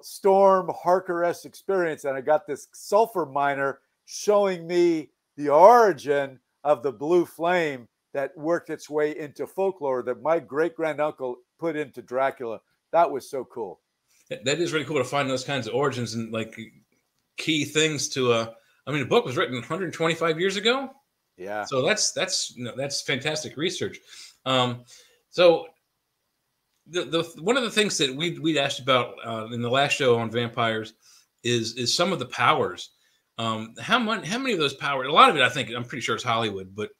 storm Harker-esque experience, and I got this sulfur miner showing me the origin of the blue flame that worked its way into folklore that my great-granduncle put into Dracula. That was so cool. That is really cool to find those kinds of origins and like key things to the book was written 125 years ago. Yeah. So that's fantastic research. So the one of the things that we asked about in the last show on vampires is some of the powers. How many of those powers? A lot of it, I'm pretty sure, is Hollywood. But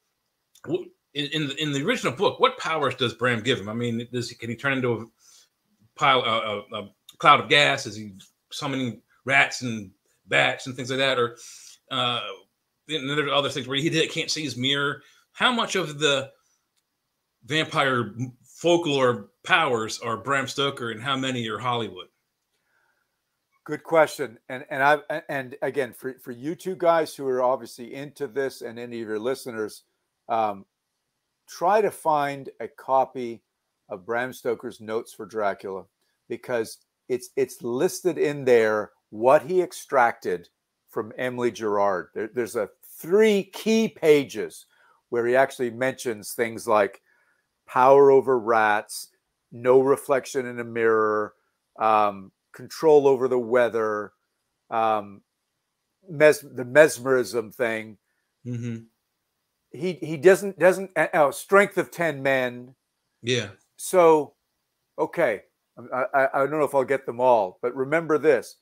in the original book, what powers does Bram give him? Can he turn into a cloud of gas? Is he summoning rats and bats and things like that? Or then there's other things where he can't see his mirror. How much of the vampire folklore powers are Bram Stoker, and how many are Hollywood? Good question. And again, for you two guys who are obviously into this, and any of your listeners, try to find a copy of Bram Stoker's Notes for Dracula, because it's listed in there what he extracted from Emily Gerard. There's 3 key pages where he actually mentions things like power over rats, no reflection in a mirror, control over the weather, the mesmerism thing. Mm-hmm. He doesn't strength of 10 men. Yeah. So, okay, I don't know if I'll get them all, but remember this: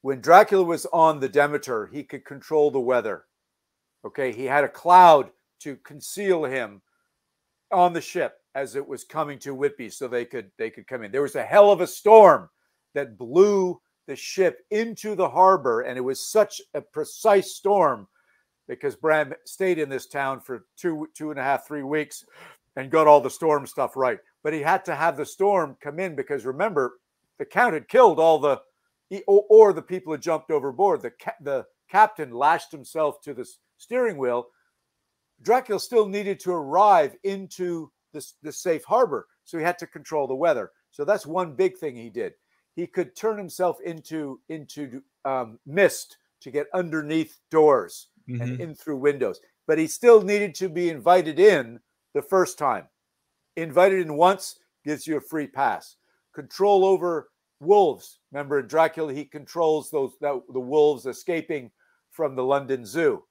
when Dracula was on the Demeter, he could control the weather. Okay, he had a cloud to conceal him on the ship as it was coming to Whitby, so they could come in. There was a hell of a storm that blew the ship into the harbor, and it was such a precise storm because Bram stayed in this town for 2.5, 3 weeks and got all the storm stuff right. But he had to have the storm come in because, remember, the Count had killed all the, or the people had jumped overboard. The captain lashed himself to the steering wheel. Dracula still needed to arrive into the safe harbor, so he had to control the weather. So that's one big thing he did. He could turn himself into mist to get underneath doors and in through windows. But he still needed to be invited in the first time. Invited in once gives you a free pass. Control over wolves. Remember, in Dracula, he controls the wolves escaping from the London Zoo.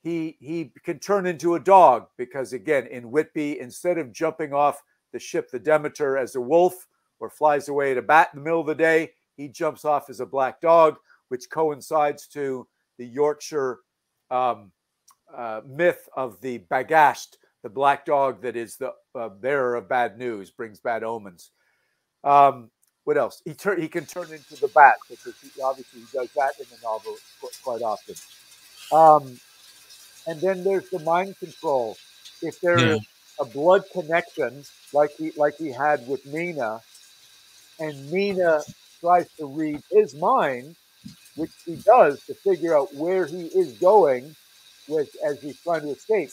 He can turn into a dog because, again, in Whitby, instead of jumping off the ship, the Demeter, as a wolf or flies away at a bat in the middle of the day, he jumps off as a black dog, which coincides to the Yorkshire myth of the Bagasht, the black dog that is the bearer of bad news, brings bad omens. What else? He can turn into the bat, because obviously he does that in the novel quite often. And then there's the mind control. If there is a blood connection, like he had with Mina, and Mina tries to read his mind, which he does to figure out where he is going as he's trying to escape,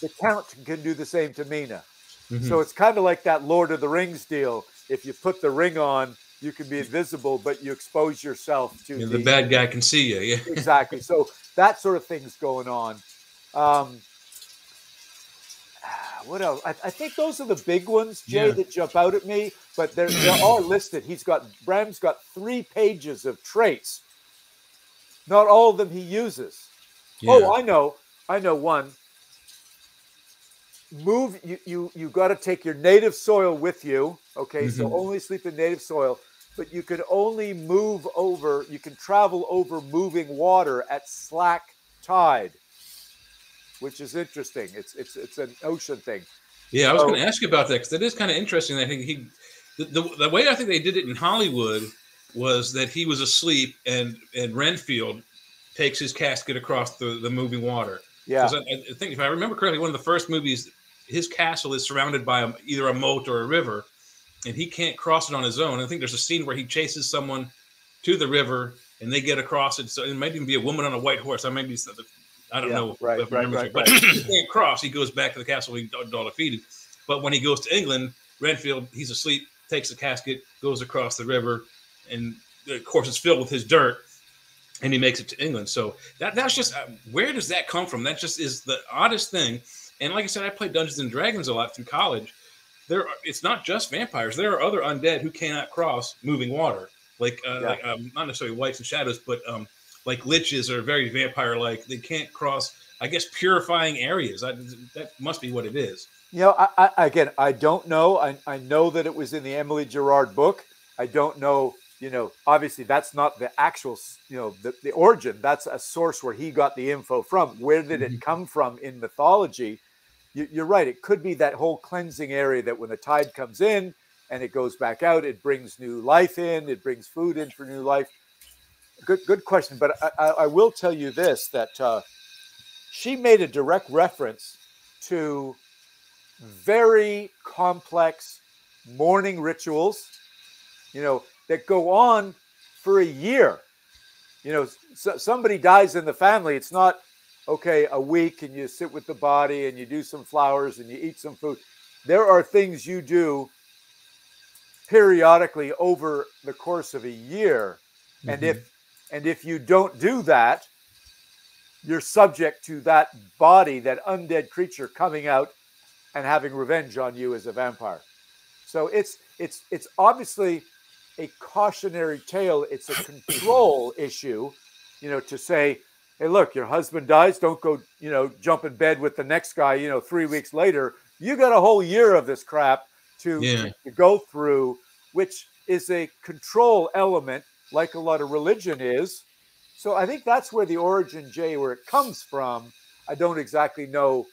the Count can do the same to Mina. Mm-hmm. So it's kind of like that Lord of the Rings deal. If you put the ring on, you can be invisible, but you expose yourself to the bad guy can see you. Yeah, exactly. So that sort of thing's going on. What else? I think those are the big ones, Jay, that jump out at me. But they're all listed. Bram's got 3 pages of traits. Not all of them he uses. Yeah. Oh, I know one. You got to take your native soil with you. Okay, so only sleep in native soil. But you can only you can travel over moving water at slack tide, which is interesting. It's an ocean thing. Yeah, I was going to ask you about that, because that is kind of interesting. I think the way I think they did it in Hollywood was that he was asleep and Renfield takes his casket across the moving water. Yeah, I think if I remember correctly, one of the first movies, his castle is surrounded by either a moat or a river, and he can't cross it on his own. I think there's a scene where he chases someone to the river and they get across it. So it might even be a woman on a white horse. I don't know. Right. But he can't cross. He goes back to the castle. He's all defeated. But when he goes to England, Renfield, he's asleep, takes the casket, goes across the river, and of course it's filled with his dirt, and he makes it to England. So that's just, where does that come from? That just is the oddest thing. And like I said, I played Dungeons and Dragons a lot through college. It's not just vampires. There are other undead who cannot cross moving water, like not necessarily wights and shadows, but like liches are very vampire-like. They can't cross, I guess, purifying areas. That must be what it is. I don't know. I know that it was in the Emily Gerard book. I don't know, obviously that's not the actual, the origin. That's a source where he got the info from. Where did it come from in mythology? You're right. It could be that whole cleansing area that when the tide comes in and it goes back out, it brings new life in, it brings food in for new life. Good question. But I will tell you this, that she made a direct reference to very complex mourning rituals, that go on for a year. Somebody dies in the family. It's not, okay, a week and you sit with the body and you do some flowers and you eat some food. There are things you do periodically over the course of a year. Mm-hmm. And if you don't do that, you're subject to that body, that undead creature coming out and having revenge on you as a vampire. So it's obviously a cautionary tale. It's a control issue, to say, hey, look, your husband dies. Don't go, jump in bed with the next guy, 3 weeks later. You got a whole year of this crap to go through, which is a control element, like a lot of religion is. So I think that's where the origin, Jay, where it comes from. I don't exactly know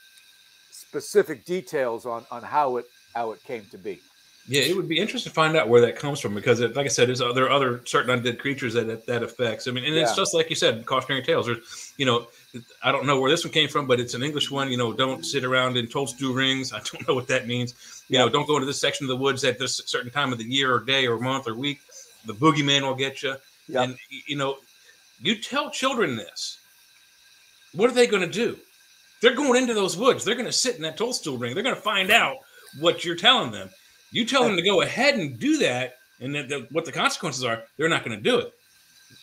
specific details on how it came to be. Yeah, it would be interesting to find out where that comes from, because, like I said, there are other certain undead creatures that affects. I mean, and it's just like you said, cautionary tales. There's, I don't know where this one came from, but it's an English one. Don't sit around in toadstool rings. I don't know what that means. Don't go into this section of the woods at this certain time of the year or day or month or week. The boogeyman will get you. Yep. And you tell children this, what are they going to do? They're going into those woods. They're going to sit in that toadstool ring. They're going to find out what you're telling them. You tell them to go ahead and do that, and what the consequences are, they're not going to do it.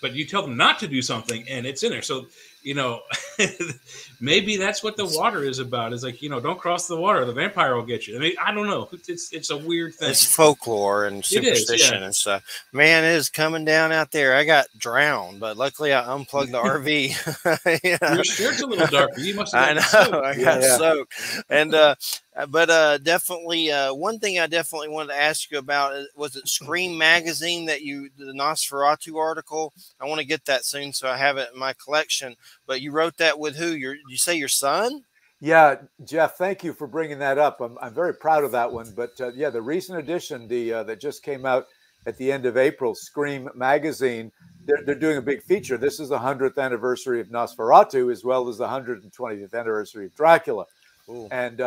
But you tell them not to do something, and it's in there. So, maybe that's what the water is about. It's like, don't cross the water. The vampire will get you. I mean, I don't know. It's a weird thing. It's folklore and superstition and stuff. Man, it is coming down out there. I got drowned, but luckily I unplugged the RV. Your shirt's a little darker. You must have I know. Soaked. I got soaked. And but definitely one thing I definitely wanted to ask you about, was it Scream magazine the Nosferatu article? I want to get that soon, so I have it in my collection. But you wrote that with who? You say your son? Yeah, Jeff, thank you for bringing that up. I'm very proud of that one. But the recent edition, that just came out at the end of April, Scream magazine, they're doing a big feature. This is the 100th anniversary of Nosferatu, as well as the 120th anniversary of Dracula. Ooh. And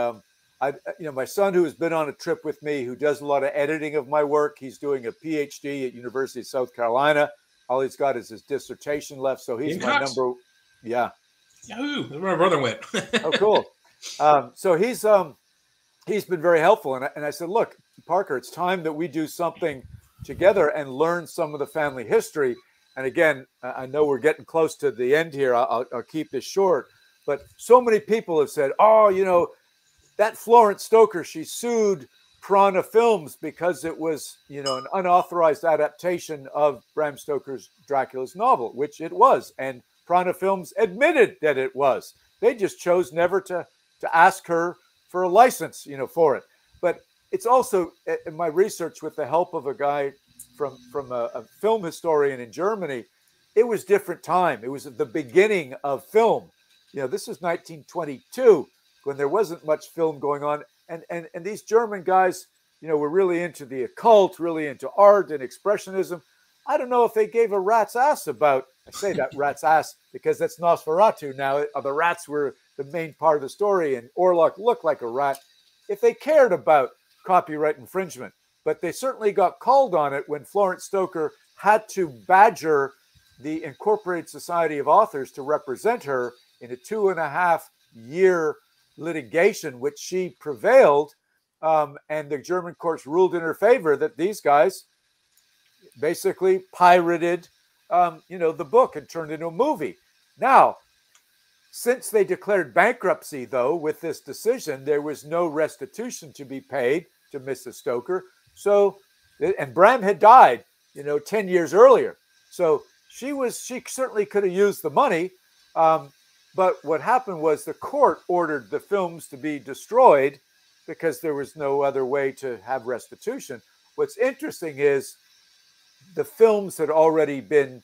my son, who has been on a trip with me, who does a lot of editing of my work, he's doing a PhD at University of South Carolina. All he's got is his dissertation left, so he's my number. Yeah. Yahoo! That's where my brother went. Oh, cool. So he's been very helpful, and I said, look, Parker, it's time that we do something together and learn some of the family history. And again, I know we're getting close to the end here. I'll keep this short, but so many people have said, oh, that Florence Stoker, she sued Piranha Films because it was, an unauthorized adaptation of Bram Stoker's Dracula's novel, which it was. And Piranha Films admitted that it was. They just chose never to ask her for a license, for it. But it's also, in my research with the help of a guy from a film historian in Germany, it was different time. It was at the beginning of film. This is 1922, when there wasn't much film going on. And these German guys, were really into the occult, really into art and expressionism. I don't know if they gave a rat's ass about, I say that rat's ass because that's Nosferatu now. The rats were the main part of the story, and Orlok looked like a rat. If they cared about copyright infringement, but they certainly got called on it when Florence Stoker had to badger the Incorporated Society of Authors to represent her in a 2.5-year litigation, which she prevailed. And the German courts ruled in her favor that these guys basically pirated, the book and turned it into a movie. Now, since they declared bankruptcy, though, with this decision, there was no restitution to be paid to Mrs. Stoker. So, and Bram had died, 10 years earlier. So she certainly could have used the money. But what happened was the court ordered the films to be destroyed because there was no other way to have restitution. What's interesting is the films had already been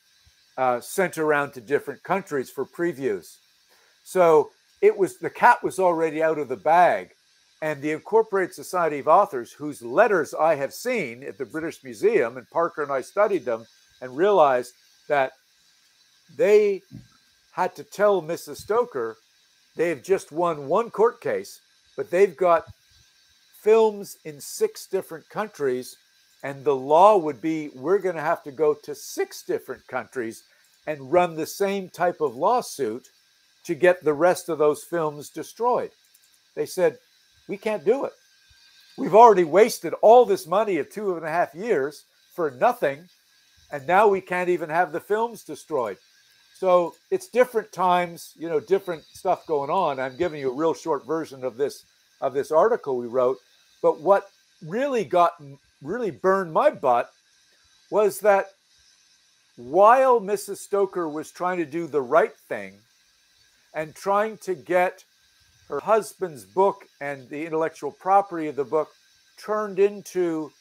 sent around to different countries for previews. So the cat was already out of the bag. And the Incorporated Society of Authors, whose letters I have seen at the British Museum, and Parker and I studied them and realized that they had to tell Mrs. Stoker they have just won one court case, but they've got films in 6 different countries, and the law would be we're going to have to go to 6 different countries and run the same type of lawsuit to get the rest of those films destroyed. They said, we can't do it. We've already wasted all this money of 2.5 years for nothing, and now we can't even have the films destroyed. So it's different times, you know, different stuff going on. I'm giving you a real short version of this article we wrote. But what really burned my butt was that while Mrs. Stoker was trying to do the right thing and trying to get her husband's book and the intellectual property of the book turned into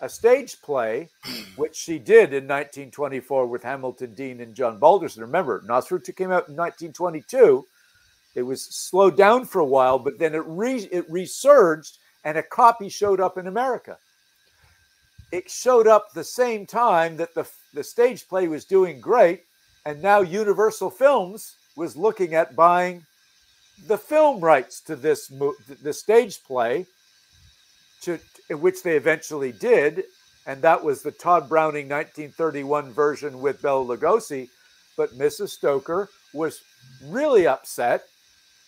a stage play, which she did in 1924 with Hamilton Dean and John Balderston. Remember, Nosferatu came out in 1922. It was slowed down for a while, but then it resurged, and a copy showed up in America. It showed up the same time that the stage play was doing great, and now Universal Films was looking at buying the film rights to the stage play, which they eventually did, and that was the Todd Browning 1931 version with Bela Lugosi. But Mrs. Stoker was really upset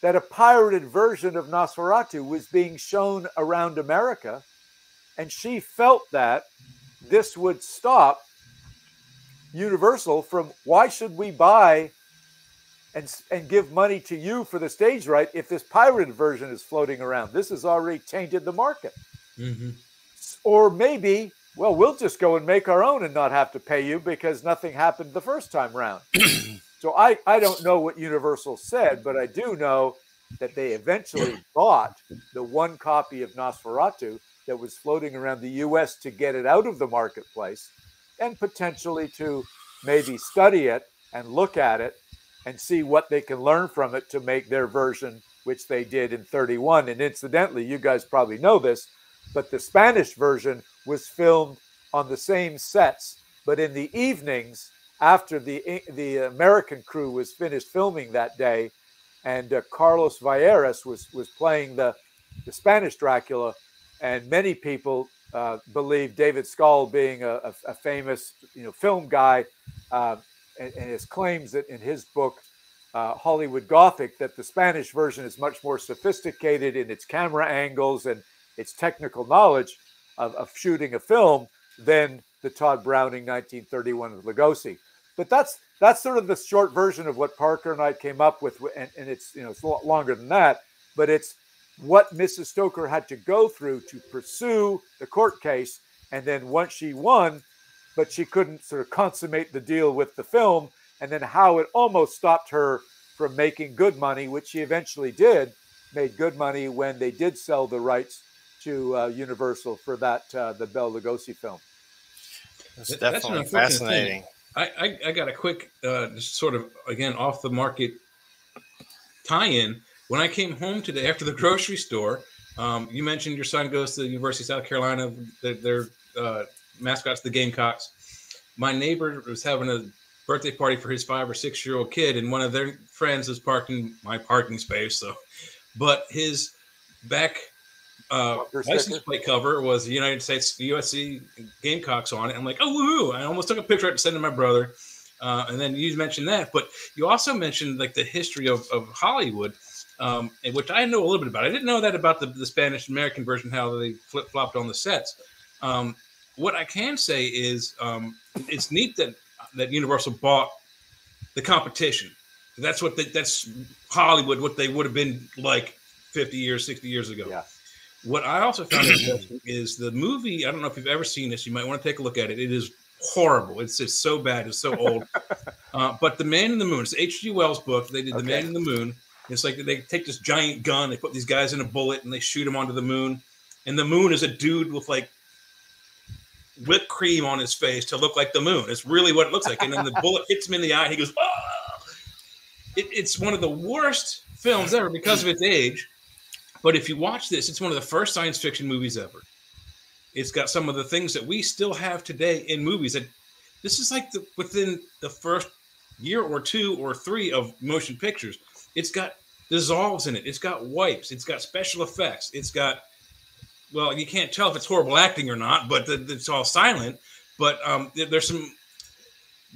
that a pirated version of Nosferatu was being shown around America, and she felt that this would stop Universal from, why should we buy and give money to you for the stage right if this pirated version is floating around? This has already tainted the market. Mm-hmm. Or maybe, well, we'll just go and make our own and not have to pay you because nothing happened the first time round. So I don't know what Universal said, but I do know that they eventually bought the one copy of Nosferatu that was floating around the U.S. to get it out of the marketplace and potentially to maybe study it and look at it and see what they can learn from it to make their version, which they did in 31. And incidentally, you guys probably know this, but the Spanish version was filmed on the same sets, but in the evenings after the American crew was finished filming that day, and Carlos Valleras was playing the Spanish Dracula, and many people believe David Scull, being a famous film guy, and his claims that in his book Hollywood Gothic, that the Spanish version is much more sophisticated in its camera angles and its technical knowledge of shooting a film than the Todd Browning 1931 of Lugosi. But that's sort of the short version of what Parker and I came up with, and it's it's a lot longer than that, but it's what Mrs. Stoker had to go through to pursue the court case, and then once she won, but she couldn't sort of consummate the deal with the film, and then how it almost stopped her from making good money, which she eventually did, made good money when they did sell the rights to Universal for that the Bela Lugosi film. It's definitely fascinating. I got a quick, just sort of, again, off the market tie-in. When I came home today after the grocery store, you mentioned your son goes to the University of South Carolina. Their mascots, the Gamecocks. My neighbor was having a birthday party for his 5 or 6 year old kid, and one of their friends was parked in my parking space. But his back license plate cover was the United States USC Gamecocks on it. I'm like, oh, woohoo! I almost took a picture to send to my brother. And then you mentioned that, but you also mentioned like the history of Hollywood, which I know a little bit about. I didn't know that about the Spanish American version, how they flip flopped on the sets. What I can say is it's neat that Universal bought the competition. That's Hollywood, what they would have been like 50 years, 60 years ago. Yeah. What I also found interesting is the movie. I don't know if you've ever seen this. You might want to take a look at it. It is horrible. It's so bad. It's so old. But The Man in the Moon. It's H.G. Wells' book. They did The Man in the Moon. It's like they take this giant gun. They put these guys in a bullet and they shoot them onto the moon. And the moon is a dude with like whipped cream on his face to look like the moon. It's really what it looks like. And then the bullet hits him in the eye. And he goes, oh! It's one of the worst films ever because of its age. But if you watch this, it's one of the first science fiction movies ever. It's got some of the things that we still have today in movies. That this is like within the first year or 2 or 3 of motion pictures. It's got dissolves in it. It's got wipes. It's got special effects. It's got, well, you can't tell if it's horrible acting or not, but it's all silent. But there's some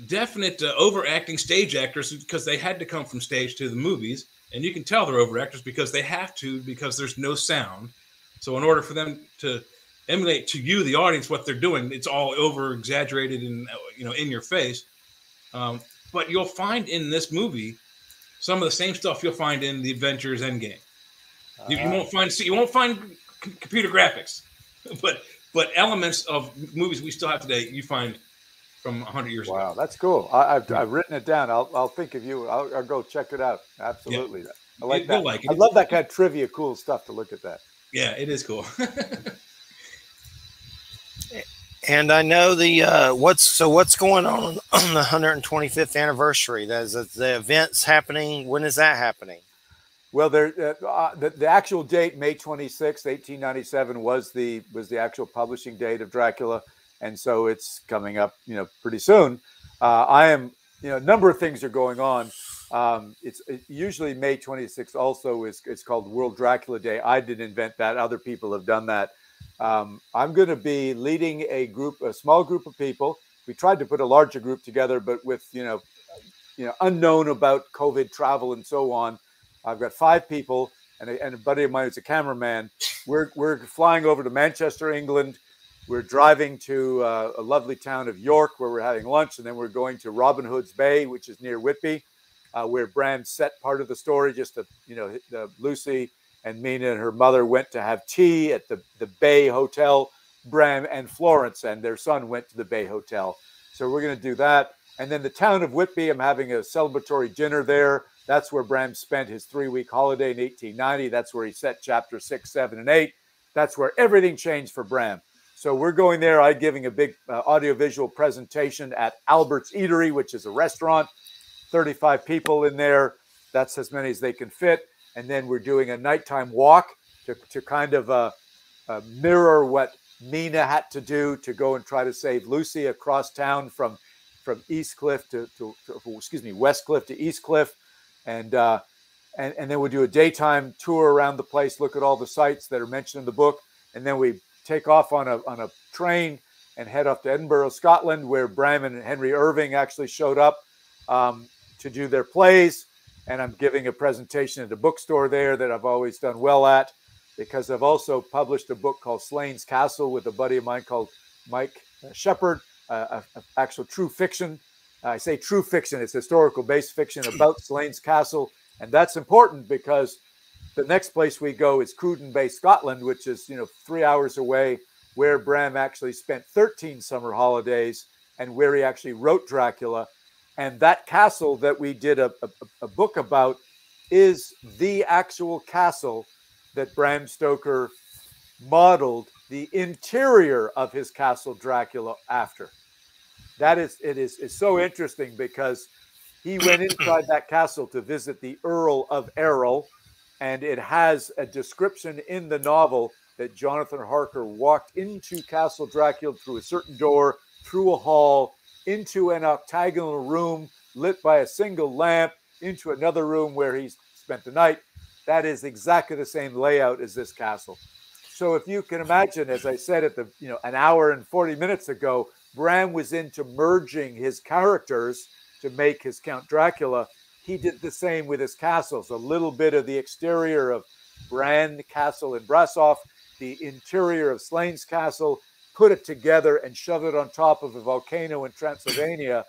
definite overacting stage actors because they had to come from stage to the movies. And you can tell they're overactors because they have to, because there's no sound. So in order for them to emulate to you, the audience, what they're doing, it's all over exaggerated and, in your face. But you'll find in this movie some of the same stuff you'll find in the Avengers Endgame. You won't find computer graphics, but elements of movies we still have today you find from 100 years ago. Wow, that's cool. I've written it down. I'll think of you. I'll go check it out. Absolutely, yeah. I like that. I love that kind of trivia, cool stuff to look at that. Yeah, it is cool. And I know what's going on the 125th anniversary. There's the events happening. When is that happening? Well, the actual date, May 26, 1897, was the actual publishing date of Dracula, and so it's coming up, pretty soon. A number of things are going on. It's usually May 26th. Also, it's called World Dracula Day. I didn't invent that; other people have done that. I'm going to be leading a small group of people. We tried to put a larger group together, but with unknown about COVID travel and so on. I've got 5 people and a buddy of mine who's a cameraman. We're flying over to Manchester, England. We're driving to a lovely town of York where we're having lunch, and then we're going to Robin Hood's Bay, which is near Whitby, where Bram set part of the story. Lucy and Mina and her mother went to have tea at the Bay Hotel. Bram and Florence and their son went to the Bay Hotel. So we're going to do that. And then the town of Whitby, I'm having a celebratory dinner there. That's where Bram spent his 3-week holiday in 1890. That's where he set chapter 6, 7, and 8. That's where everything changed for Bram. So we're going there. I'm giving a big audiovisual presentation at Albert's Eatery, which is a restaurant. 35 people in there. That's as many as they can fit. And then we're doing a nighttime walk to kind of mirror what Mina had to do to go and try to save Lucy across town from West Cliff to East Cliff. And then we'll do a daytime tour around the place, look at all the sites that are mentioned in the book. And then we take off on a train and head up to Edinburgh, Scotland, where Bram and Henry Irving actually showed up to do their plays. And I'm giving a presentation at a bookstore there that I've always done well at, because I've also published a book called Slane's Castle with a buddy of mine called Mike Shepard, actual true fiction. I say true fiction, it's historical-based fiction about Slane's Castle. And that's important because the next place we go is Cruden Bay, Scotland, which is 3 hours away, where Bram actually spent 13 summer holidays and where he actually wrote Dracula. And that castle that we did a book about is the actual castle that Bram Stoker modeled the interior of his castle Dracula after. It is so interesting because he went inside that castle to visit the Earl of Errol, and it has a description in the novel that Jonathan Harker walked into Castle Dracula through a certain door, through a hall, into an octagonal room lit by a single lamp, into another room where he spent the night. That is exactly the same layout as this castle. So if you can imagine, as I said at an hour and 40 minutes ago, Bram was into merging his characters to make his Count Dracula. He did the same with his castles. A little bit of the exterior of Bran Castle in Brasov, the interior of Slane's Castle, put it together and shove it on top of a volcano in Transylvania.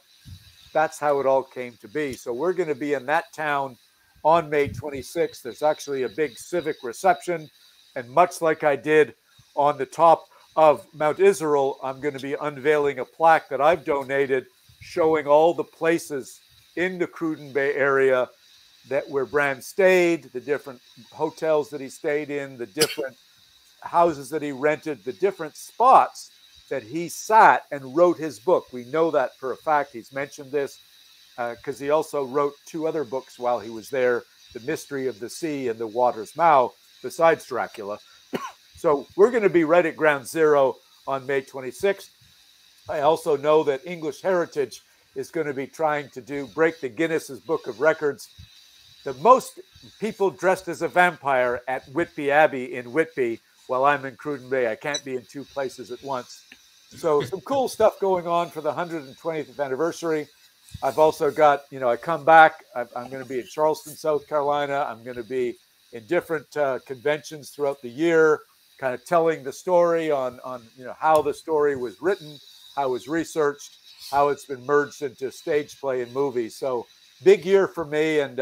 That's how it all came to be. So we're going to be in that town on May 26th. There's actually a big civic reception. And much like I did on the top of Mount Israel, I'm going to be unveiling a plaque that I've donated showing all the places in the Cruden Bay area where Bram stayed, the different hotels that he stayed in, the different houses that he rented, the different spots that he sat and wrote his book. We know that for a fact. He's mentioned this because he also wrote 2 other books while he was there, The Mystery of the Sea and The Water's Mouth, besides Dracula. So we're going to be right at ground zero on May 26th. I also know that English Heritage is going to be trying to break the Guinness's Book of Records the most people dressed as a vampire at Whitby Abbey in Whitby while I'm in Cruden Bay. I can't be in two places at once. So some cool stuff going on for the 120th anniversary. I've also got, I come back. I'm going to be in Charleston, South Carolina. I'm going to be in different conventions throughout the year, kind of telling the story on how the story was written, how it was researched, how it's been merged into stage play and movies. So big year for me, and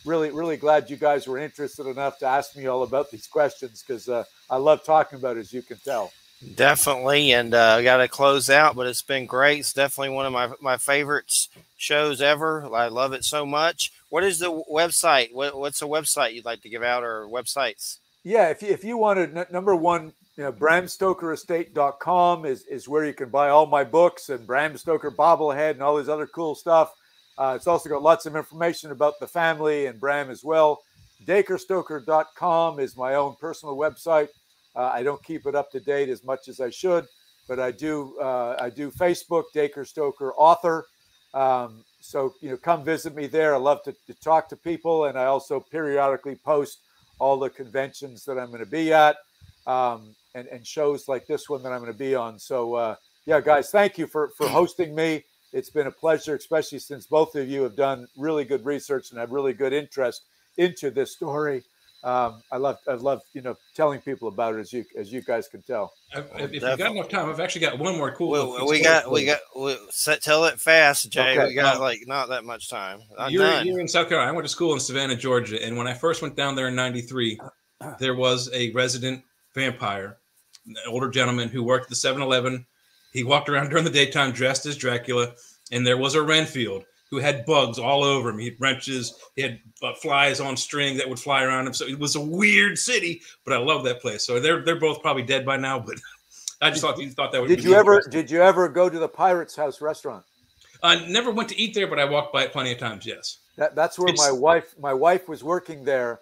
really, really glad you guys were interested enough to ask me all about these questions, because I love talking about it, as you can tell. Definitely, and I got to close out, but it's been great. It's definitely one of my favorites shows ever. I love it so much. What is the website? What's a website you'd like to give out, or websites? Yeah, if you wanted, number one, BramStokerEstate.com is where you can buy all my books and Bram Stoker bobblehead and all this other cool stuff. It's also got lots of information about the family and Bram as well. DacreStoker.com is my own personal website. I don't keep it up to date as much as I should, but I do Facebook, Dacre Stoker author. So come visit me there. I love to talk to people, and I also periodically post all the conventions that I'm going to be at, and shows like this one that I'm going to be on. So yeah, guys, thank you for hosting me. It's been a pleasure, especially since both of you have done really good research and have really good interest into this story. I love telling people about it, as you guys can tell. If you've got enough time, I've actually got one more cool. Tell it fast, Jay. Okay. We got not that much time. You're in South Carolina. I went to school in Savannah, Georgia, and when I first went down there in '93, there was a resident vampire, an older gentleman who worked at the 7-Eleven. He walked around during the daytime dressed as Dracula, and there was a Renfield who had bugs all over him. He had wrenches, he had flies on string that would fly around him. So it was a weird city, but I love that place. So they're both probably dead by now, but I just thought you thought that would be interesting. Did you ever go to the Pirate's House restaurant? I never went to eat there, but I walked by it plenty of times, yes. That's where my wife was working there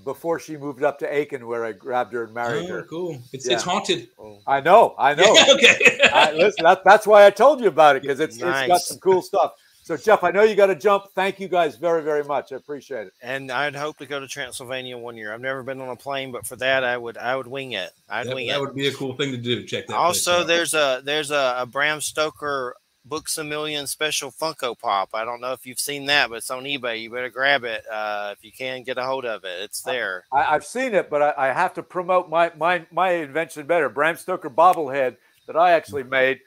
before she moved up to Aiken, where I grabbed her and married her. Cool. It's haunted. I know. Okay. Listen, that's why I told you about it, because it's Nice. got some cool stuff. So, Jeff, I know you got to jump. Thank you guys very, very much. I appreciate it. And I'd hope to go to Transylvania one year. I've never been on a plane, but for that, I would wing it. That would be a cool thing to do. Check that. Also, there's a Bram Stoker Books a Million special Funko Pop. I don't know if you've seen that, but it's on eBay. You better grab it if you can get a hold of it. It's there. I've seen it, but I have to promote my invention better. Bram Stoker bobblehead that I actually made.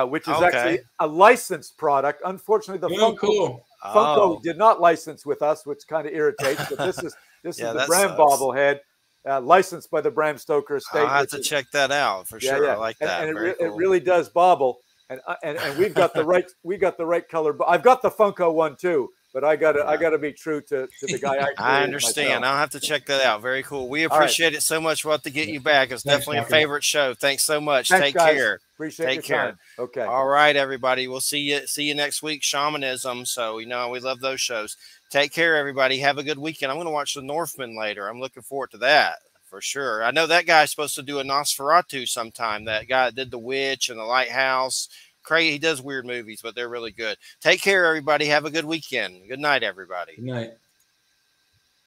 Which is actually a licensed product. Unfortunately, the Funko did not license with us, which kind of irritates. But this is the Bram bobblehead, licensed by the Bram Stoker Estate. I'll have to check that out for sure. I like that. And it really does bobble. And we've got the right color. But I've got the Funko one too. But I gotta be true to the guy. I understand. I'll have to check that out. Very cool. We appreciate it so much. We'll have to get you back. It's definitely a favorite show. Thanks so much. Thanks, Take guys. care. Appreciate your time. Okay. All right, everybody. We'll see you next week. Shamanism. So we love those shows. Take care, everybody. Have a good weekend. I'm going to watch The Northman later. I'm looking forward to that for sure. I know that guy's supposed to do a Nosferatu sometime. That guy that did The Witch and The Lighthouse. Crazy. He does weird movies, but they're really good. Take care, everybody. Have a good weekend. Good night, everybody. Good night.